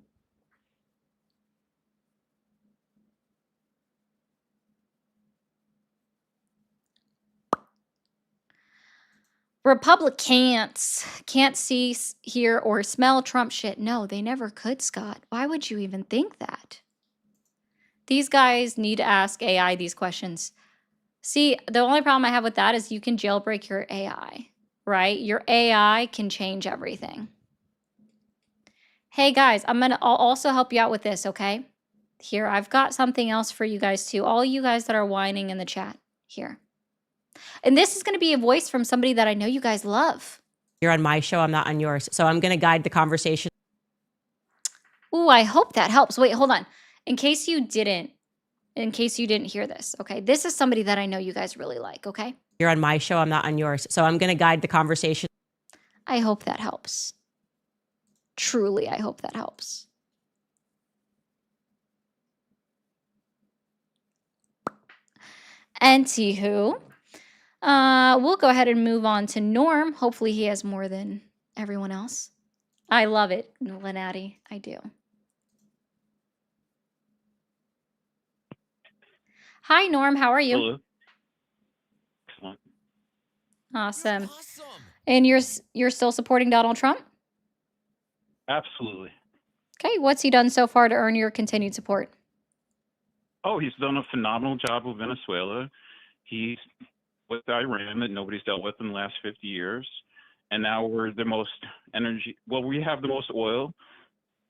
Republicans can't see, hear, or smell Trump shit. No, they never could, Scott. Why would you even think that? These guys need to ask AI these questions. See, the only problem I have with that is you can jailbreak your AI, right? Your AI can change everything. Hey guys, I'll also help you out with this, okay? Here, I've got something else for you guys too. All you guys that are whining in the chat. Here. And this is going to be a voice from somebody that I know you guys love. You're on my show, I'm not on yours. So I'm going to guide the conversation. Ooh, I hope that helps. Wait, hold on. In case you didn't hear this, okay? This is somebody that I know you guys really like, okay? You're on my show, I'm not on yours. So I'm going to guide the conversation. I hope that helps. Truly, I hope that helps. Anywho, we'll go ahead and move on to Norm. Hopefully he has more than everyone else. I love it, Lenati. I do. Hi, Norm. How are you? Hello. Excellent. Awesome. And you're still supporting Donald Trump? Absolutely. Okay. What's he done so far to earn your continued support? Oh, he's done a phenomenal job with Venezuela. He's with Iran that nobody's dealt with in the last 50 years. And now we're the most we have the most oil,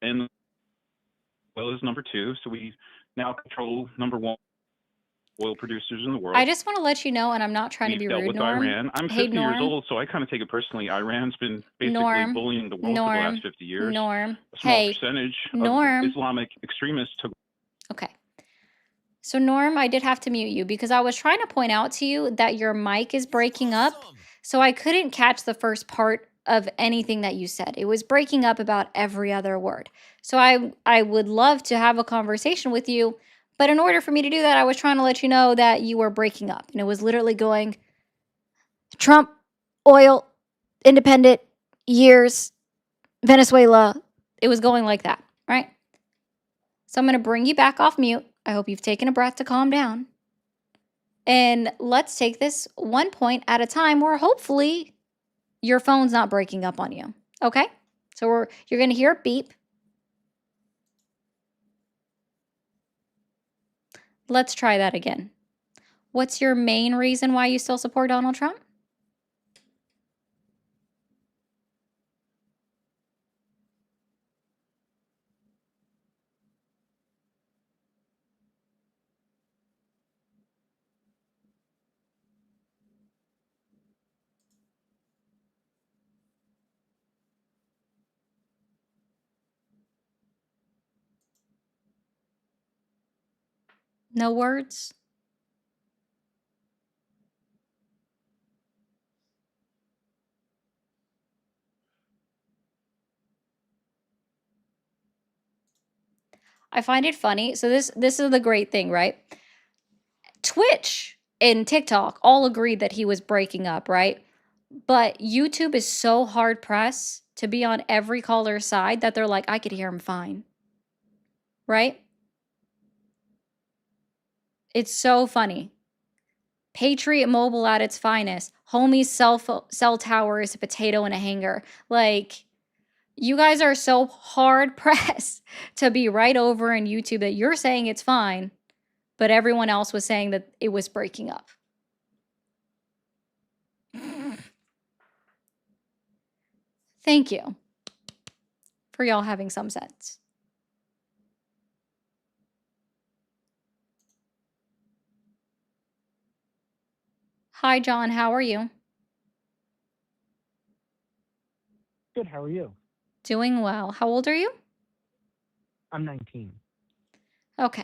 and oil is number 2. So we now control number 1 oil producers in the world. I just want to let you know, and I'm not trying to We've be dealt rude, with Norm. Iran. I'm 50 years old, so I kind of take it personally. Iran's been basically bullying the world for the last 50 years. Norm. A small Hey, percentage Norm. of Islamic extremists took. Okay. So, Norm, I did have to mute you because I was trying to point out to you that your mic is breaking up. So I couldn't catch the first part of anything that you said. It was breaking up about every other word. So I would love to have a conversation with you. But in order for me to do that, I was trying to let you know that you were breaking up. And it was literally going Trump, oil, independent, years, Venezuela. It was going like that, right? So I'm going to bring you back off mute. I hope you've taken a breath to calm down. And let's take this one point at a time where hopefully your phone's not breaking up on you. Okay? So you're going to hear a beep. Let's try that again. What's your main reason why you still support Donald Trump? No words? I find it funny. So this is the great thing, right? Twitch and TikTok all agreed that he was breaking up, right? But YouTube is so hard pressed to be on every caller's side that they're like, I could hear him fine. Right? It's so funny. Patriot Mobile at its finest. Homie's cell tower is a potato and a hanger. Like, you guys are so hard pressed to be right over in YouTube that you're saying it's fine, but everyone else was saying that it was breaking up. Thank you for y'all having some sense. Hi, John. How are you? Good. How are you? Doing well. How old are you? I'm 19. Okay.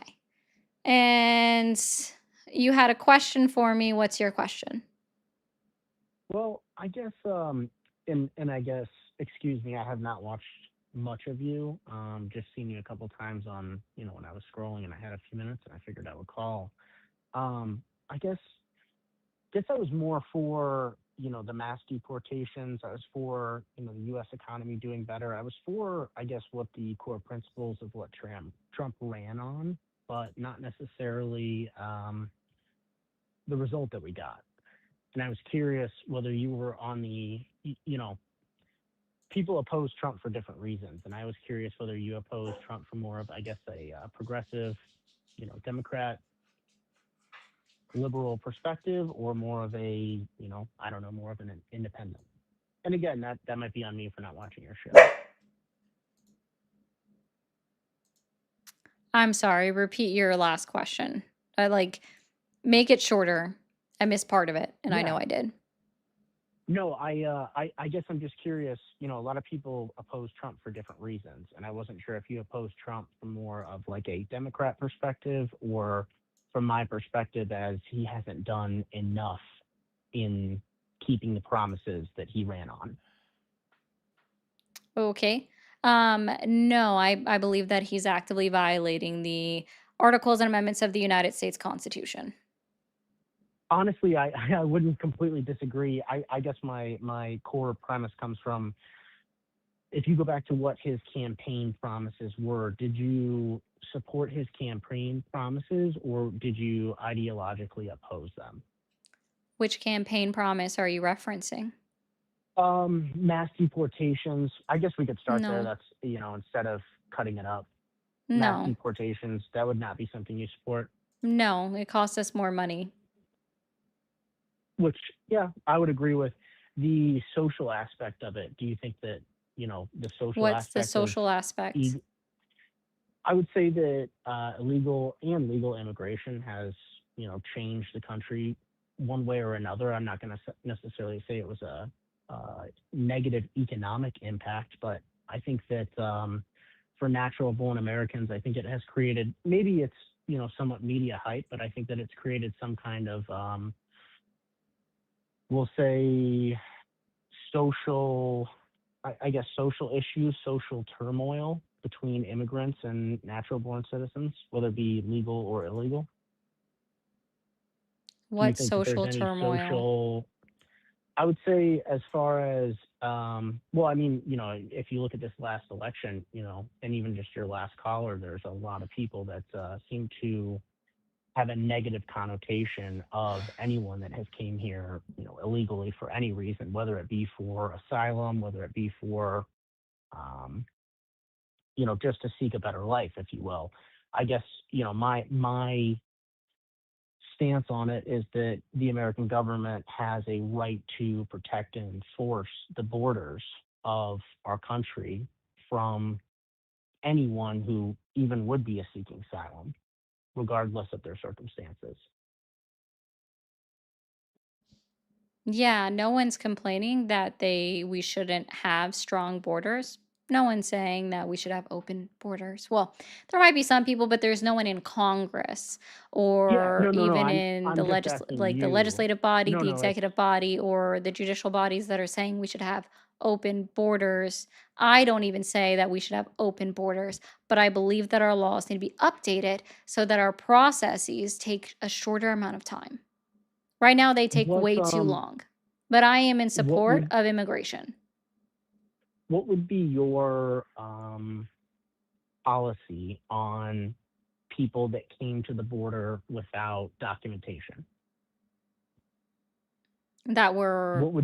And you had a question for me. What's your question? Well, I guess, and I guess, excuse me, I have not watched much of you. Just seen you a couple times on, when I was scrolling and I had a few minutes and I figured I would call. I guess I was more for, the mass deportations. I was for, the U.S. economy doing better. I was for, I guess, what the core principles of what Trump ran on, but not necessarily the result that we got. And I was curious whether you were on the, people oppose Trump for different reasons. And I was curious whether you oppose Trump for more of, I guess, a progressive, Democrat, liberal perspective, or more of a, I don't know, more of an independent. And again, that might be on me for not watching your show. I'm sorry. Repeat your last question. Make it shorter. I missed part of it, and I know Yeah. I did. No, I guess I'm just curious. You know, a lot of people oppose Trump for different reasons, and I wasn't sure if you oppose Trump from more of like a Democrat perspective or from my perspective as he hasn't done enough in keeping the promises that he ran on. Okay. No, I believe that he's actively violating the articles and amendments of the United States Constitution. Honestly, I wouldn't completely disagree. I guess my core premise comes from if you go back to what his campaign promises were, did you support his campaign promises or did you ideologically oppose them? Which campaign promise are you referencing? Mass deportations. I guess we could start there. No. That's, you know, instead of cutting it up, mass No. deportations, that would not be something you support. No, it costs us more money. Which, yeah, I would agree with. The social aspect of it, do you think that, you know, the social What's the aspect of social aspect? I would say that illegal and legal immigration has, you know, changed the country one way or another. I'm not going to necessarily say it was a negative economic impact, but I think that for natural born Americans, I think it has created, maybe it's, you know, somewhat media hype, but I think that it's created some kind of, we'll say, social, I guess, social issues, social turmoil between immigrants and natural born citizens, whether it be legal or illegal. Do you What think that there's social any turmoil? social, I would say, as far as, well, I mean, you know, if you look at this last election, you know, and even just your last caller, there's a lot of people that seem to have a negative connotation of anyone that has came here, you know, illegally for any reason, whether it be for asylum, whether it be for, um, you know, just to seek a better life, if you will. I guess, you know, my stance on it is that the American government has a right to protect and enforce the borders of our country from anyone who even would be a seeking asylum, regardless of their circumstances. Yeah, no one's complaining that we shouldn't have strong borders. No one's saying that we should have open borders. Well, there might be some people, but there's no one in Congress Yeah, or no. even I'm in the I'm just asking the you. legislative body, No, the no, it's executive body, or the judicial bodies that are saying we should have open borders. I don't even say that we should have open borders, but I believe that our laws need to be updated so that our processes take a shorter amount of time. Right now, they take what way too long. But I am in what support would of immigration. what would be your policy on people that came to the border without documentation? That were what?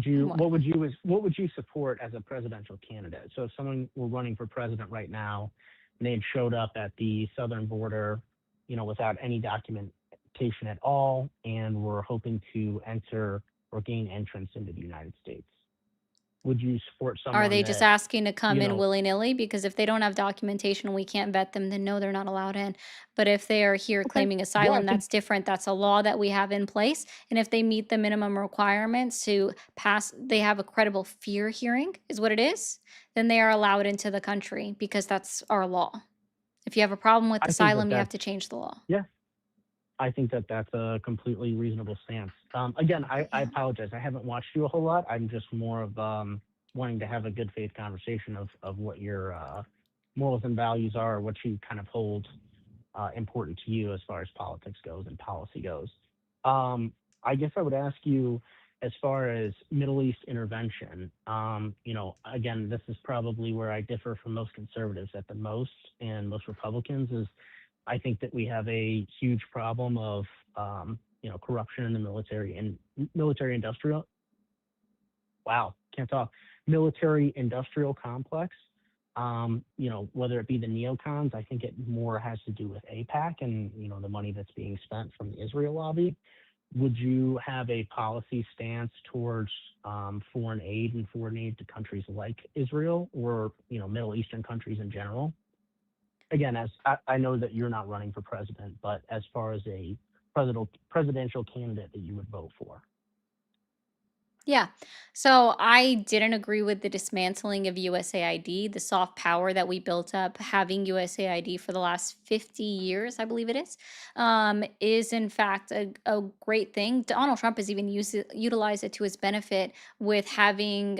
What would you support as a presidential candidate? So if someone were running for president right now and they had showed up at the southern border, you know, without any documentation at all and were hoping to enter or gain entrance into the United States, would you support Are someone they just that, asking to you come in know, willy-nilly? Because if they don't have documentation and we can't vet them, then no, they're not allowed in. But if they are here okay, claiming yeah, I asylum, think that's different. That's a law that we have in place. And if they meet the minimum requirements to pass, they have a credible fear hearing, is what it is, then they are allowed into the country because that's our law. If you have a problem with I think asylum, you have that's to change the law. yeah, I think that that's a completely reasonable stance. Again, Okay, I yeah. apologize. I haven't watched you a whole lot. I'm just more of wanting to have a good faith conversation of what your morals and values are, what you kind of hold important to you as far as politics goes and policy goes. I guess I would ask you, as far as Middle East intervention, you know, again, this is probably where I differ from most conservatives at the most and most Republicans is I think that we have a huge problem of, you know, corruption in the military and military industrial. Wow, can't talk. Military industrial complex. You know, whether it be the neocons, I think it more has to do with APAC and you know the money that's being spent from the Israel lobby. Would you have a policy stance towards foreign aid and foreign aid to countries like Israel or you know Middle Eastern countries in general? again, as I know that you're not running for president, but as far as a presidential candidate that you would vote for. Yeah. So I didn't agree with the dismantling of USAID, the soft power that we built up having USAID for the last 50 years, I believe it is in fact a great thing. Donald Trump has even utilized it to his benefit with having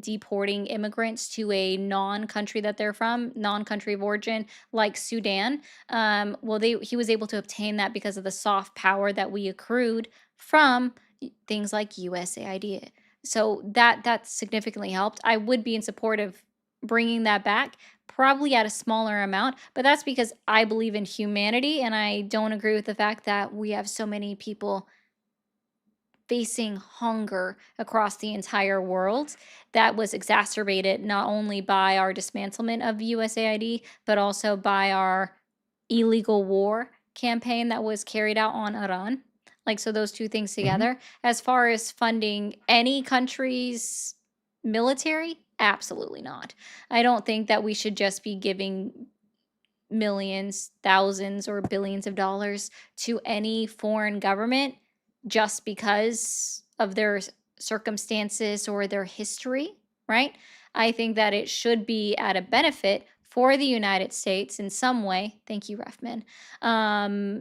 deporting immigrants to a non-country that they're from, non-country of origin, like Sudan. He was able to obtain that because of the soft power that we accrued from things like USAID. So that significantly helped. I would be in support of bringing that back, probably at a smaller amount, but that's because I believe in humanity and I don't agree with the fact that we have so many people facing hunger across the entire world that was exacerbated not only by our dismantlement of USAID, but also by our illegal war campaign that was carried out on Iran. Like, so those two things together. As far as funding any country's military, absolutely not. I don't think that we should just be giving millions, thousands, or billions of dollars to any foreign government just because of their circumstances or their history, right? I think that it should be at a benefit for the United States in some way. Thank you, Refman.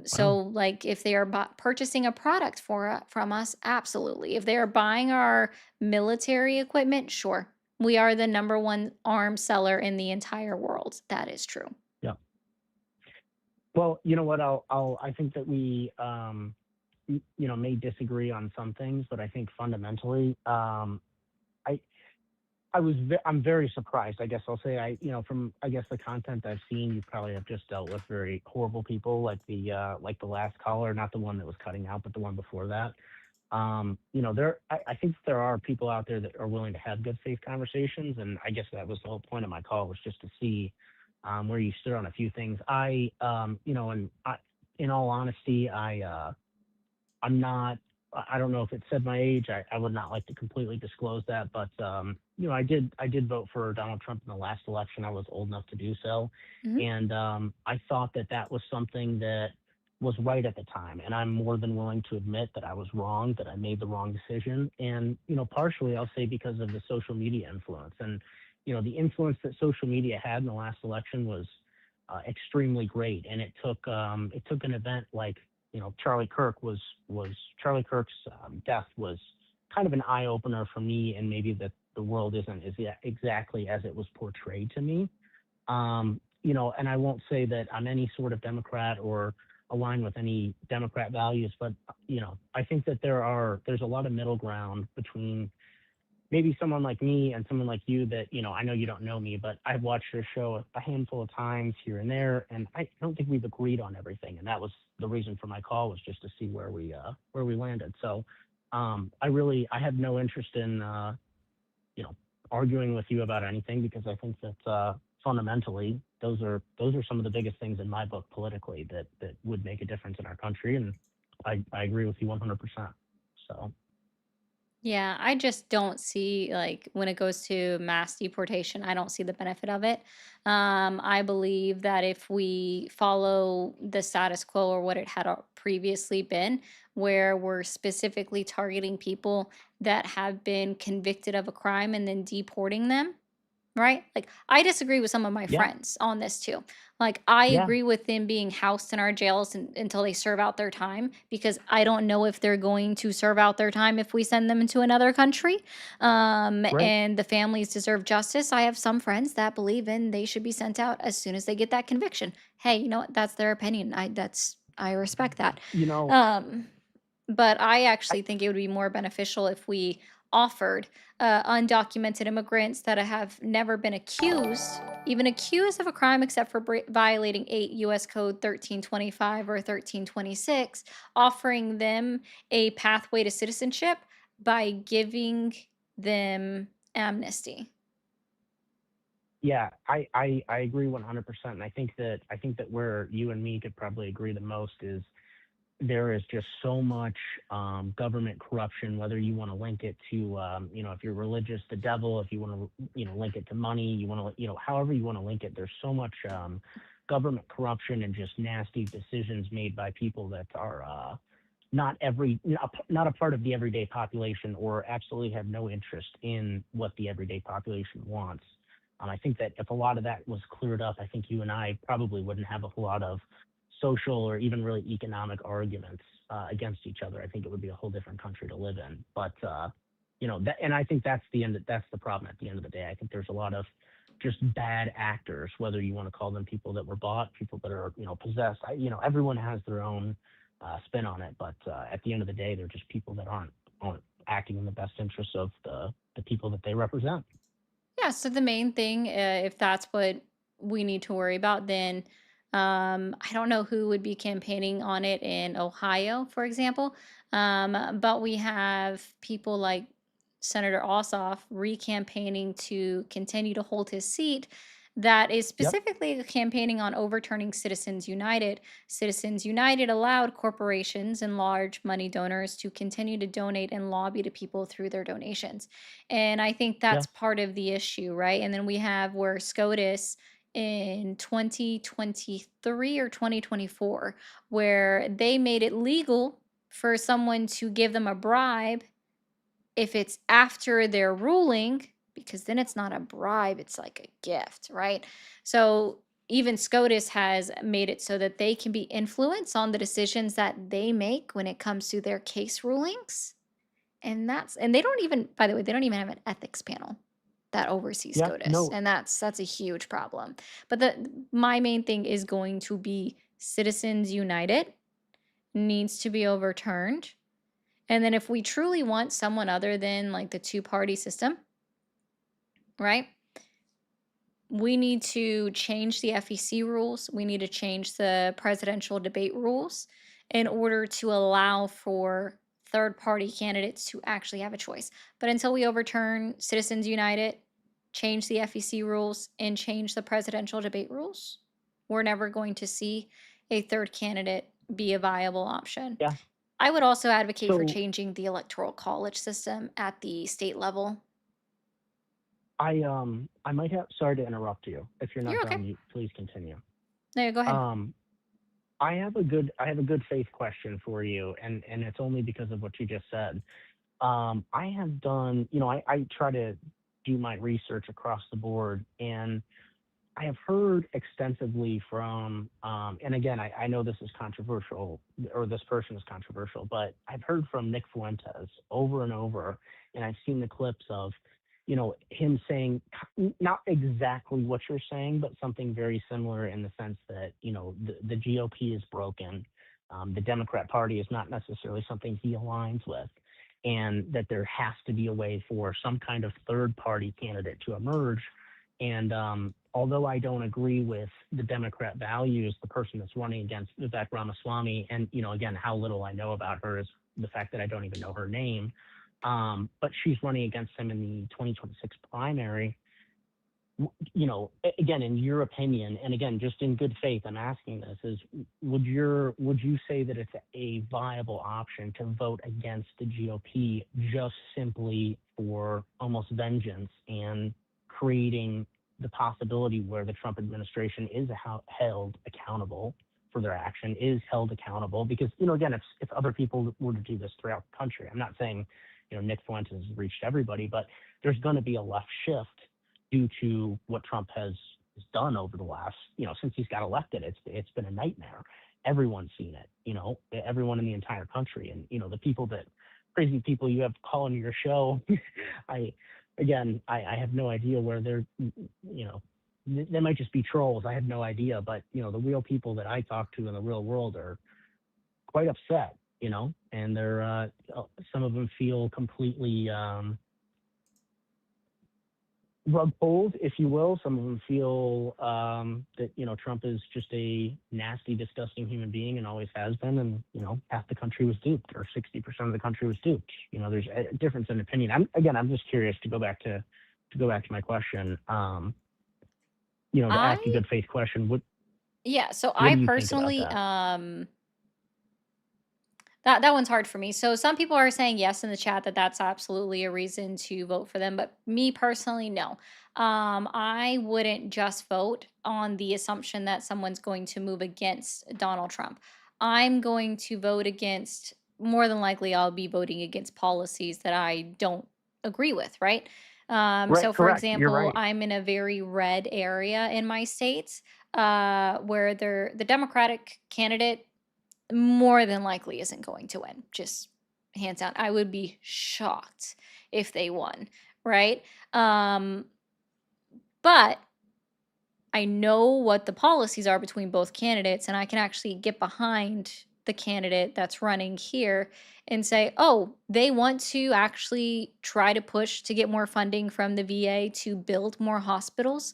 So, like, if they are purchasing a product from us, absolutely. If they are buying our military equipment, sure. We are the number one arms seller in the entire world. That is true. Yeah. Well, you know what? I think that we, may disagree on some things, but I think fundamentally, I'm very surprised. I guess I'll say from the content I've seen, you probably have just dealt with very horrible people like the last caller, not the one that was cutting out, but the one before that. I think there are people out there that are willing to have good faith conversations, and I guess that was the whole point of my call, was just to see where you stood on a few things. In all honesty, I'm not. I don't know if it said my age. I would not like to completely disclose that, but I did vote for Donald Trump in the last election. I was old enough to do so, and I thought that was something that was right at the time. And I'm more than willing to admit that I was wrong, that I made the wrong decision. And partially I'll say because of the social media influence, and the influence that social media had in the last election was extremely great. And it took an event like Charlie Kirk's death was kind of an eye opener for me, and maybe that the world isn't exactly as it was portrayed to me. And I won't say that I'm any sort of Democrat or align with any Democrat values, but I think that there's a lot of middle ground between maybe someone like me and someone like you that, I know you don't know me, but I've watched your show a handful of times here and there, and I don't think we've agreed on everything. And that was the reason for my call, was just to see where we landed. So I have no interest in, arguing with you about anything, because I think that fundamentally those are some of the biggest things in my book politically that would make a difference in our country. And I agree with you 100%. So. Yeah, I just don't see, like, when it goes to mass deportation, I don't see the benefit of it. I believe that if we follow the status quo or what it had previously been, where we're specifically targeting people that have been convicted of a crime and then deporting them, right? Like, I disagree with some of my Yeah. friends on this too. Like, I Yeah. agree with them being housed in our jails until they serve out their time, because I don't know if they're going to serve out their time if we send them into another country. Right. And the families deserve justice. I have some friends that believe they should be sent out as soon as they get that conviction. Hey, you know what? That's their opinion. I respect that. But I actually think it would be more beneficial if we offered undocumented immigrants that have never been even accused of a crime except for violating 8 U.S. Code 1325 or 1326, offering them a pathway to citizenship by giving them amnesty. Yeah, I agree 100%. And I think that where you and me could probably agree the most is there is just so much government corruption, whether you want to link it to, if you're religious, the devil, if you want to, link it to money, you want to, however you want to link it. There's so much government corruption and just nasty decisions made by people that are not a part of the everyday population, or absolutely have no interest in what the everyday population wants. I think that if a lot of that was cleared up, I think you and I probably wouldn't have a whole lot of social or even really economic arguments against each other. I think it would be a whole different country to live in. But and I think that's the problem at the end of the day. I think there's a lot of just bad actors, whether you want to call them people that were bought, people that are possessed. Everyone has their own spin on it, but at the end of the day, they're just people that aren't acting in the best interests of the people that they represent. Yeah, so the main thing, if that's what we need to worry about, then I don't know who would be campaigning on it in Ohio, for example. But we have people like Senator Ossoff re-campaigning to continue to hold his seat. That is Yep. specifically campaigning on overturning Citizens United. Citizens United allowed corporations and large money donors to continue to donate and lobby to people through their donations. And I think that's Yeah. part of the issue, right? And then we have where SCOTUS in 2023 or 2024, where they made it legal for someone to give them a bribe if it's after their ruling, because then it's not a bribe, it's like a gift, right? So even SCOTUS has made it so that they can be influenced on the decisions that they make when it comes to their case rulings. And they don't even, by the way, they don't even have an ethics panel that oversees Yeah. SCOTUS. No. And that's a huge problem. But my main thing is going to be Citizens United needs to be overturned. And then if we truly want someone other than like the two-party system, right? We need to change the FEC rules. We need to change the presidential debate rules in order to allow for third-party candidates to actually have a choice. But until we overturn Citizens United, change the FEC rules, and change the presidential debate rules, we're never going to see a third candidate be a viable option. Yeah. I would also advocate for So changing the electoral college system at the state level. I might have. Sorry to interrupt you. If you're not You're done, okay. you please continue. No, go ahead. I have a good faith question for you, and it's only because of what you just said. I have done, I try to do my research across the board, and I have heard extensively from, and again, I know this is controversial, or this person is controversial, but I've heard from Nick Fuentes over and over, and I've seen the clips of, him saying not exactly what you're saying, but something very similar in the sense that, the GOP is broken. The Democrat Party is not necessarily something he aligns with, and that there has to be a way for some kind of third party candidate to emerge. And although I don't agree with the Democrat values, the person that's running against Vivek Ramaswamy, and again, how little I know about her is the fact that I don't even know her name. But she's running against him in the 2026 primary. Again, in your opinion, and again, just in good faith, I'm asking this: would you say that it's a viable option to vote against the GOP just simply for almost vengeance and creating the possibility where the Trump administration is held accountable for their action, is held accountable? Because, again, if other people were to do this throughout the country, I'm not saying, Nick Fuentes has reached everybody, but there's going to be a left shift due to what Trump has done over the last, since he's got elected. It's been a nightmare. Everyone's seen it, everyone in the entire country. And, the crazy people you have calling your show, I have no idea where they're, they might just be trolls. I have no idea. But, the real people that I talk to in the real world are quite upset, and they're, some of them feel completely rug pulled, if you will. Some of them feel that, Trump is just a nasty, disgusting human being and always has been. And, half the country was duped, or 60% of the country was duped. There's a difference in opinion. I'm just curious to go back to my question, to ask a good faith question. Yeah, so What I do you think about personally, that? That one's hard for me. So some people are saying yes in the chat that that's absolutely a reason to vote for them, but me personally, no. I wouldn't just vote on the assumption that someone's going to move against Donald Trump. I'm going to vote against, more than likely, I'll be voting against policies that I don't agree with, right? Right, So, for correct. You're example, right. I'm in a very red area in my state where the Democratic candidate more than likely isn't going to win. Just hands down. I would be shocked if they won, right? But I know what the policies are between both candidates, and I can actually get behind the candidate that's running here and say, oh, they want to actually try to push to get more funding from the VA to build more hospitals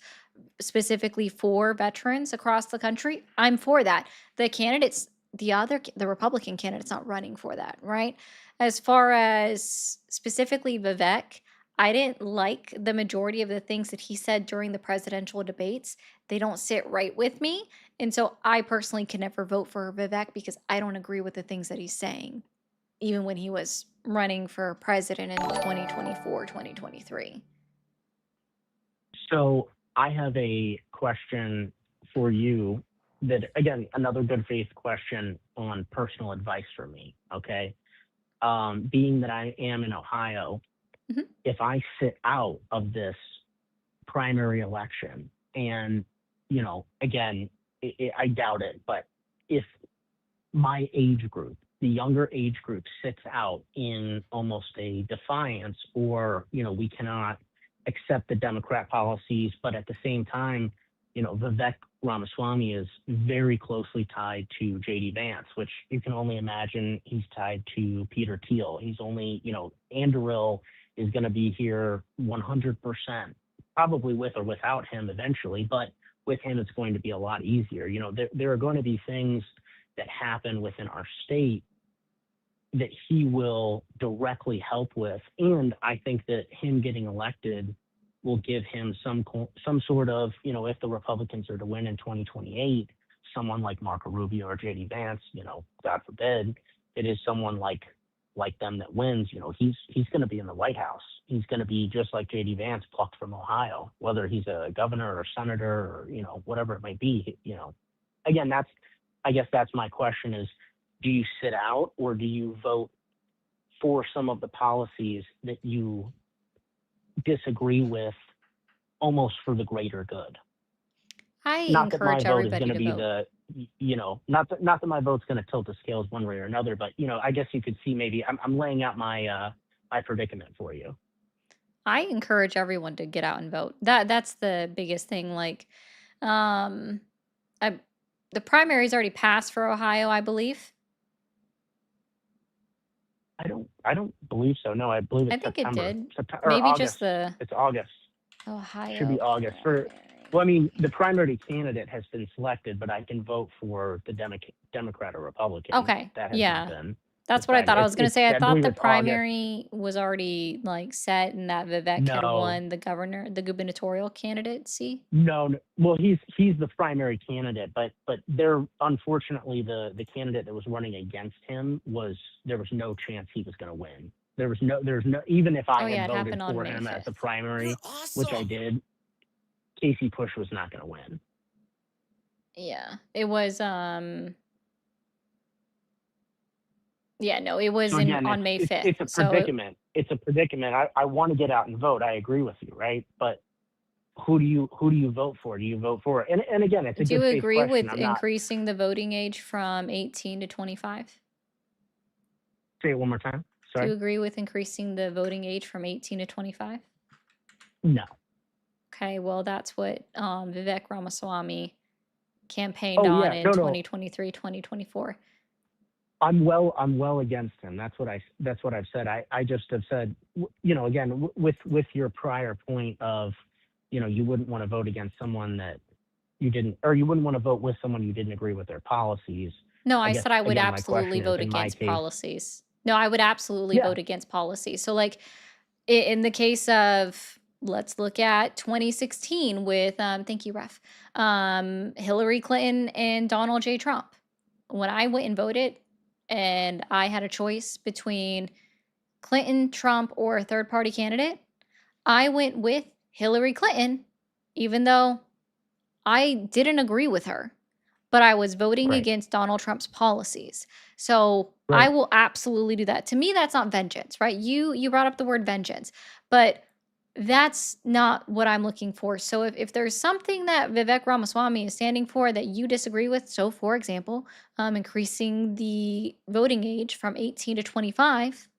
specifically for veterans across the country. I'm for that. The candidates, the Republican candidate's not running for that, right? As far as specifically Vivek, I didn't like the majority of the things that he said during the presidential debates. They don't sit right with me. And so I personally can never vote for Vivek because I don't agree with the things that he's saying, even when he was running for president in 2024, 2023. So I have a question for you that, again, another good faith question on personal advice for me. Okay. Being that I am in Ohio, if I sit out of this primary election and, again, I doubt it, but if my age group, the younger age group, sits out in almost a defiance, or, we cannot accept the Democrat policies, but at the same time, Vivek Ramaswamy is very closely tied to JD Vance, which you can only imagine he's tied to Peter Thiel. He's only, Anduril is going to be here 100%, probably with or without him eventually, but with him, it's going to be a lot easier. There are going to be things that happen within our state that he will directly help with. And I think that him getting elected will give him some sort of, if the Republicans are to win in 2028, someone like Marco Rubio or JD Vance, God forbid, it is someone like them that wins, he's going to be in the White House. He's going to be just like JD Vance, plucked from Ohio, whether he's a governor or senator or, whatever it might be, again, I guess that's my question is, do you sit out or do you vote for some of the policies that you disagree with almost for the greater good? I Not that my encourage vote is everybody going to to be vote. not that my vote's going to tilt the scales one way or another, but, I guess you could see maybe I'm laying out my predicament for you. I encourage everyone to get out and vote. That's the biggest thing. Like, um, the primary's already passed for Ohio, I believe. I don't believe so. No, I believe I it's think September. it did. Or Maybe August. just the It's August. Ohio. Should be August. Well, I mean, the primary candidate has been selected, but I can vote for the Democrat or Republican. Okay. That has Yeah. not been That's what I decided. thought. I was going to say, I thought believe the it's August. primary was already like set and that Vivek had No. won the gubernatorial candidacy. No. Well, he's the primary candidate, but there, unfortunately, the candidate that was running against him there was no chance he was going to win. There's no even if I Oh, yeah, had it voted happened on for May him as the 5th. primary, which I did, Casey Push was not going to win. Yeah. It was yeah, no, it was So again, on May 5th. it's a predicament. It's a predicament. I want to get out and vote. I agree with you, right? But who do you vote for? Do you vote for? And again, it's a Do you good faith agree question. with I'm not. increasing the voting age from 18 to 25? Say it one more time. Do you Sorry. agree with increasing the voting age from 18 to 25? No. Okay, well, that's what Vivek Ramaswamy campaigned Oh on yeah. in No. 2023, 2024. I'm well against him. That's what I've said. I just have said, again, with your prior point of, you wouldn't want to vote against someone that you didn't, or you wouldn't want to vote with someone you didn't agree with their policies. No, I I guess, said I would again, my absolutely question is, vote in my against case, policies. No, I would absolutely yeah, vote against policies. So, like, in the case of, let's look at 2016 with, thank you, Ref, Hillary Clinton and Donald J. Trump. When I went and voted, and I had a choice between Clinton, Trump, or a third party candidate, I went with Hillary Clinton, even though I didn't agree with her, but I was voting Right. against Donald Trump's policies. So I Right. will absolutely do that. To me, that's not vengeance, right? You brought up the word vengeance, but that's not what I'm looking for. So if there's something that Vivek Ramaswamy is standing for that you disagree with, so for example, increasing the voting age from 18 to 25,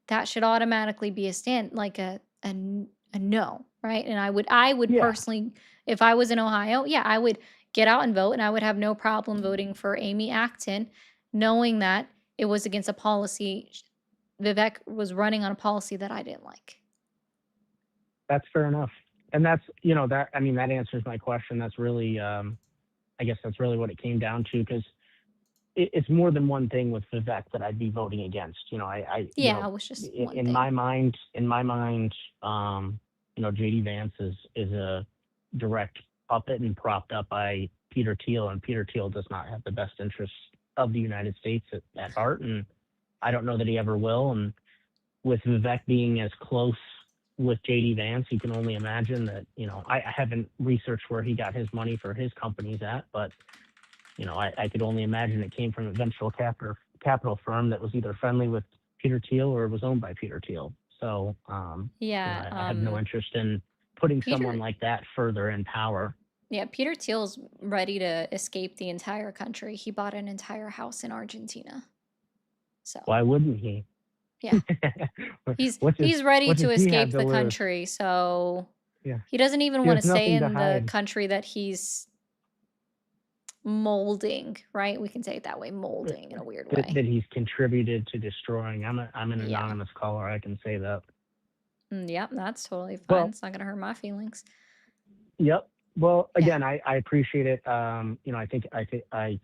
that should automatically be a stand like a no, right? And I would Yeah. personally, if I was in Ohio, yeah, I would get out and vote, and I would have no problem voting for Amy Acton, knowing that it was against a policy. Vivek was running on a policy that I didn't like. That's fair enough. And that's, that, I mean, that answers my question. That's really, I guess that's really what it came down to, because it's more than one thing with Vivek that I'd be voting against. Yeah, it was just one in thing. my mind, JD Vance is a direct puppet and propped up by Peter Thiel, and Peter Thiel does not have the best interests of the United States at heart, and I don't know that he ever will. And with Vivek being as close with JD Vance, you can only imagine that, I haven't researched where he got his money for his companies at, but, I could only imagine it came from a venture capital firm that was either friendly with Peter Thiel or was owned by Peter Thiel. So, Yeah, I have no interest in putting someone Peter like that further in power. yeah, Peter Thiel's ready to escape the entire country. He bought an entire house in Argentina. So, Why wouldn't he? yeah. He's ready what to does he have escape to the lose? country. So, Yeah. he doesn't even He want has to stay nothing to in the hide. country that he's molding, right? We can say it that way, molding in a weird way. That he's contributed to destroying. I'm an Yeah. anonymous caller. I can say that. Yep, that's totally fine. Well, It's not gonna hurt my feelings. Yep. Well, Yeah. again, I appreciate it. I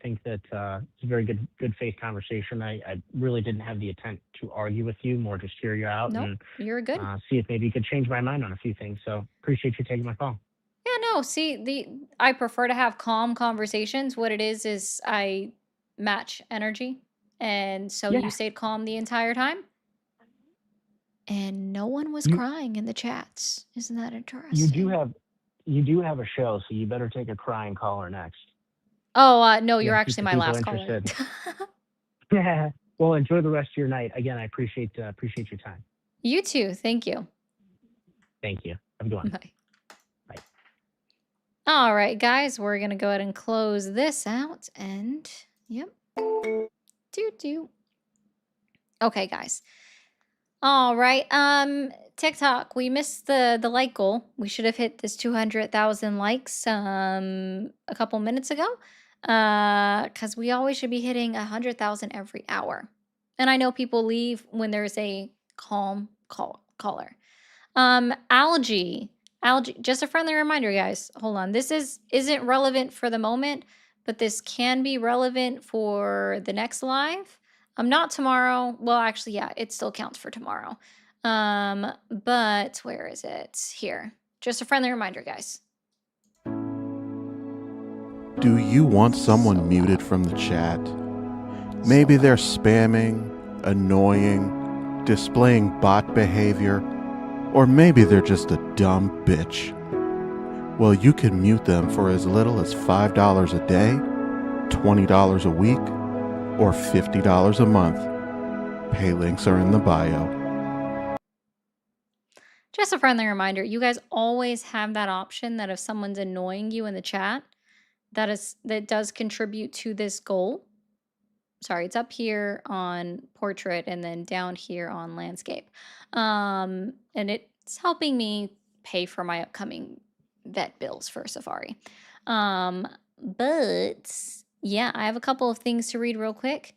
think that it's a very good faith conversation. I really didn't have the intent to argue with you, more just hear you out Nope, and you're good. see if maybe you could change my mind on a few things. So appreciate you taking my call. Yeah, no, see, I prefer to have calm conversations. What it is I match energy. And so you Yeah. stayed calm the entire time, and no one was You crying in the chats. Isn't that you interesting? do have a show, so you better take a crying caller next. Oh, no, You you're got to keep actually the my people last caller. interested. Yeah. Well, enjoy the rest of your night. Again, I appreciate your time. You too. Thank you. Thank you. Have a good one. Bye. Bye. All right, guys, we're gonna go ahead and close this out. And yep. Do. Okay, guys. All right. TikTok, we missed the like goal. We should have hit this 200,000 likes a couple minutes ago. Because we always should be hitting 100,000 every hour. And I know people leave when there's a calm caller. Algae, just a friendly reminder, guys. Hold on. This isn't relevant for the moment, but this can be relevant for the next live. Not tomorrow. Well, actually, yeah, it still counts for tomorrow. But where is it? Here. Just a friendly reminder, guys. Do you want someone muted from the chat? Maybe they're spamming, annoying, displaying bot behavior, or maybe they're just a dumb bitch. Well, you can mute them for as little as $5 a day, $20 a week, or $50 a month. Pay links are in the bio. Just a friendly reminder, you guys always have that option that if someone's annoying you in the chat, that does contribute to this goal. Sorry, it's up here on portrait and then down here on landscape. And it's helping me pay for my upcoming vet bills for Safari. But yeah, I have a couple of things to read real quick.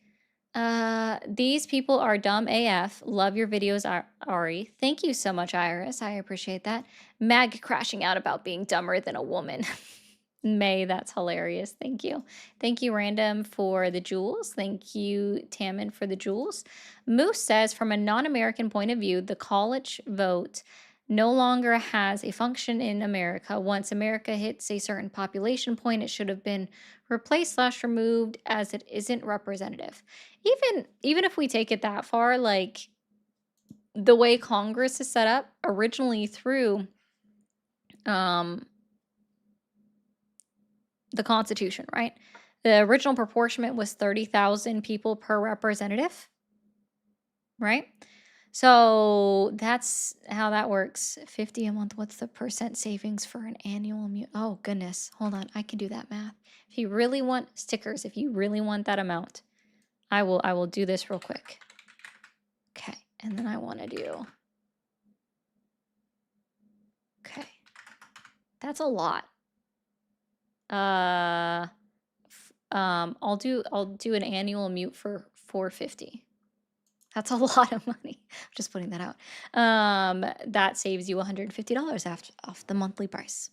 These people are dumb AF. Love your videos, Ari. Thank you so much, Iris. I appreciate that. Mag crashing out about being dumber than a woman. May, that's hilarious. Thank you. Thank you, Random, for the jewels. Thank you, Tammin, for the jewels. Moose says, from a non-American point of view, the college vote no longer has a function in America. Once America hits a certain population point, it should have been replaced / removed as it isn't representative. Even if we take it that far, like the way Congress is set up originally through the Constitution, right? The original proportionment was 30,000 people per representative, right? So that's how that works. 50 a month. What's the percent savings for an annual Oh, goodness. Hold on. I can do that math. If you really want stickers, if you really want that amount, I will do this real quick. Okay. And then I want to do. Okay. That's a lot. I'll do an annual mute for $450. That's a lot of money. Just putting that out. That saves you $150 off the monthly price.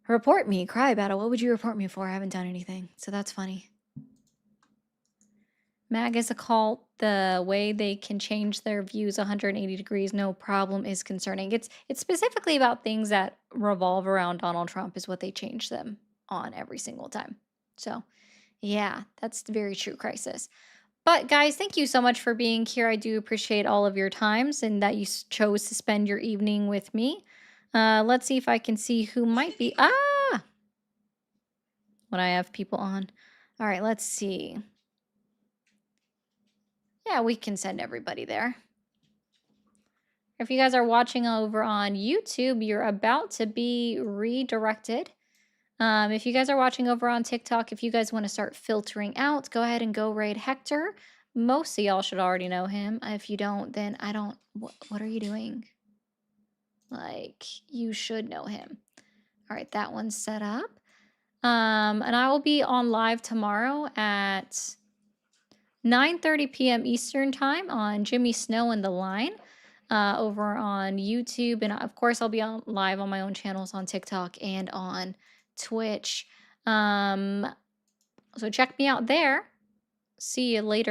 Report me, cry about it. What would you report me for? I haven't done anything, so that's funny. MAG is a cult. The way they can change their views 180 degrees, no problem, is concerning. It's specifically about things that revolve around Donald Trump is what they change them on every single time. So, yeah, that's very true, Crisis. But guys, thank you so much for being here. I do appreciate all of your times and that you chose to spend your evening with me. Let's see if I can see who might be. When I have people on. All right, let's see. Yeah, we can send everybody there. If you guys are watching over on YouTube, you're about to be redirected. If you guys are watching over on TikTok, if you guys want to start filtering out, go ahead and go raid Hector. Most of y'all should already know him. If you don't, then I don't. What are you doing? Like, you should know him. All right, that one's set up. And I will be on live tomorrow at 9:30 p.m. Eastern time on Jimmy Snow and the Line over on YouTube. And of course, I'll be on live on my own channels on TikTok and on Twitch. So check me out there. See you later.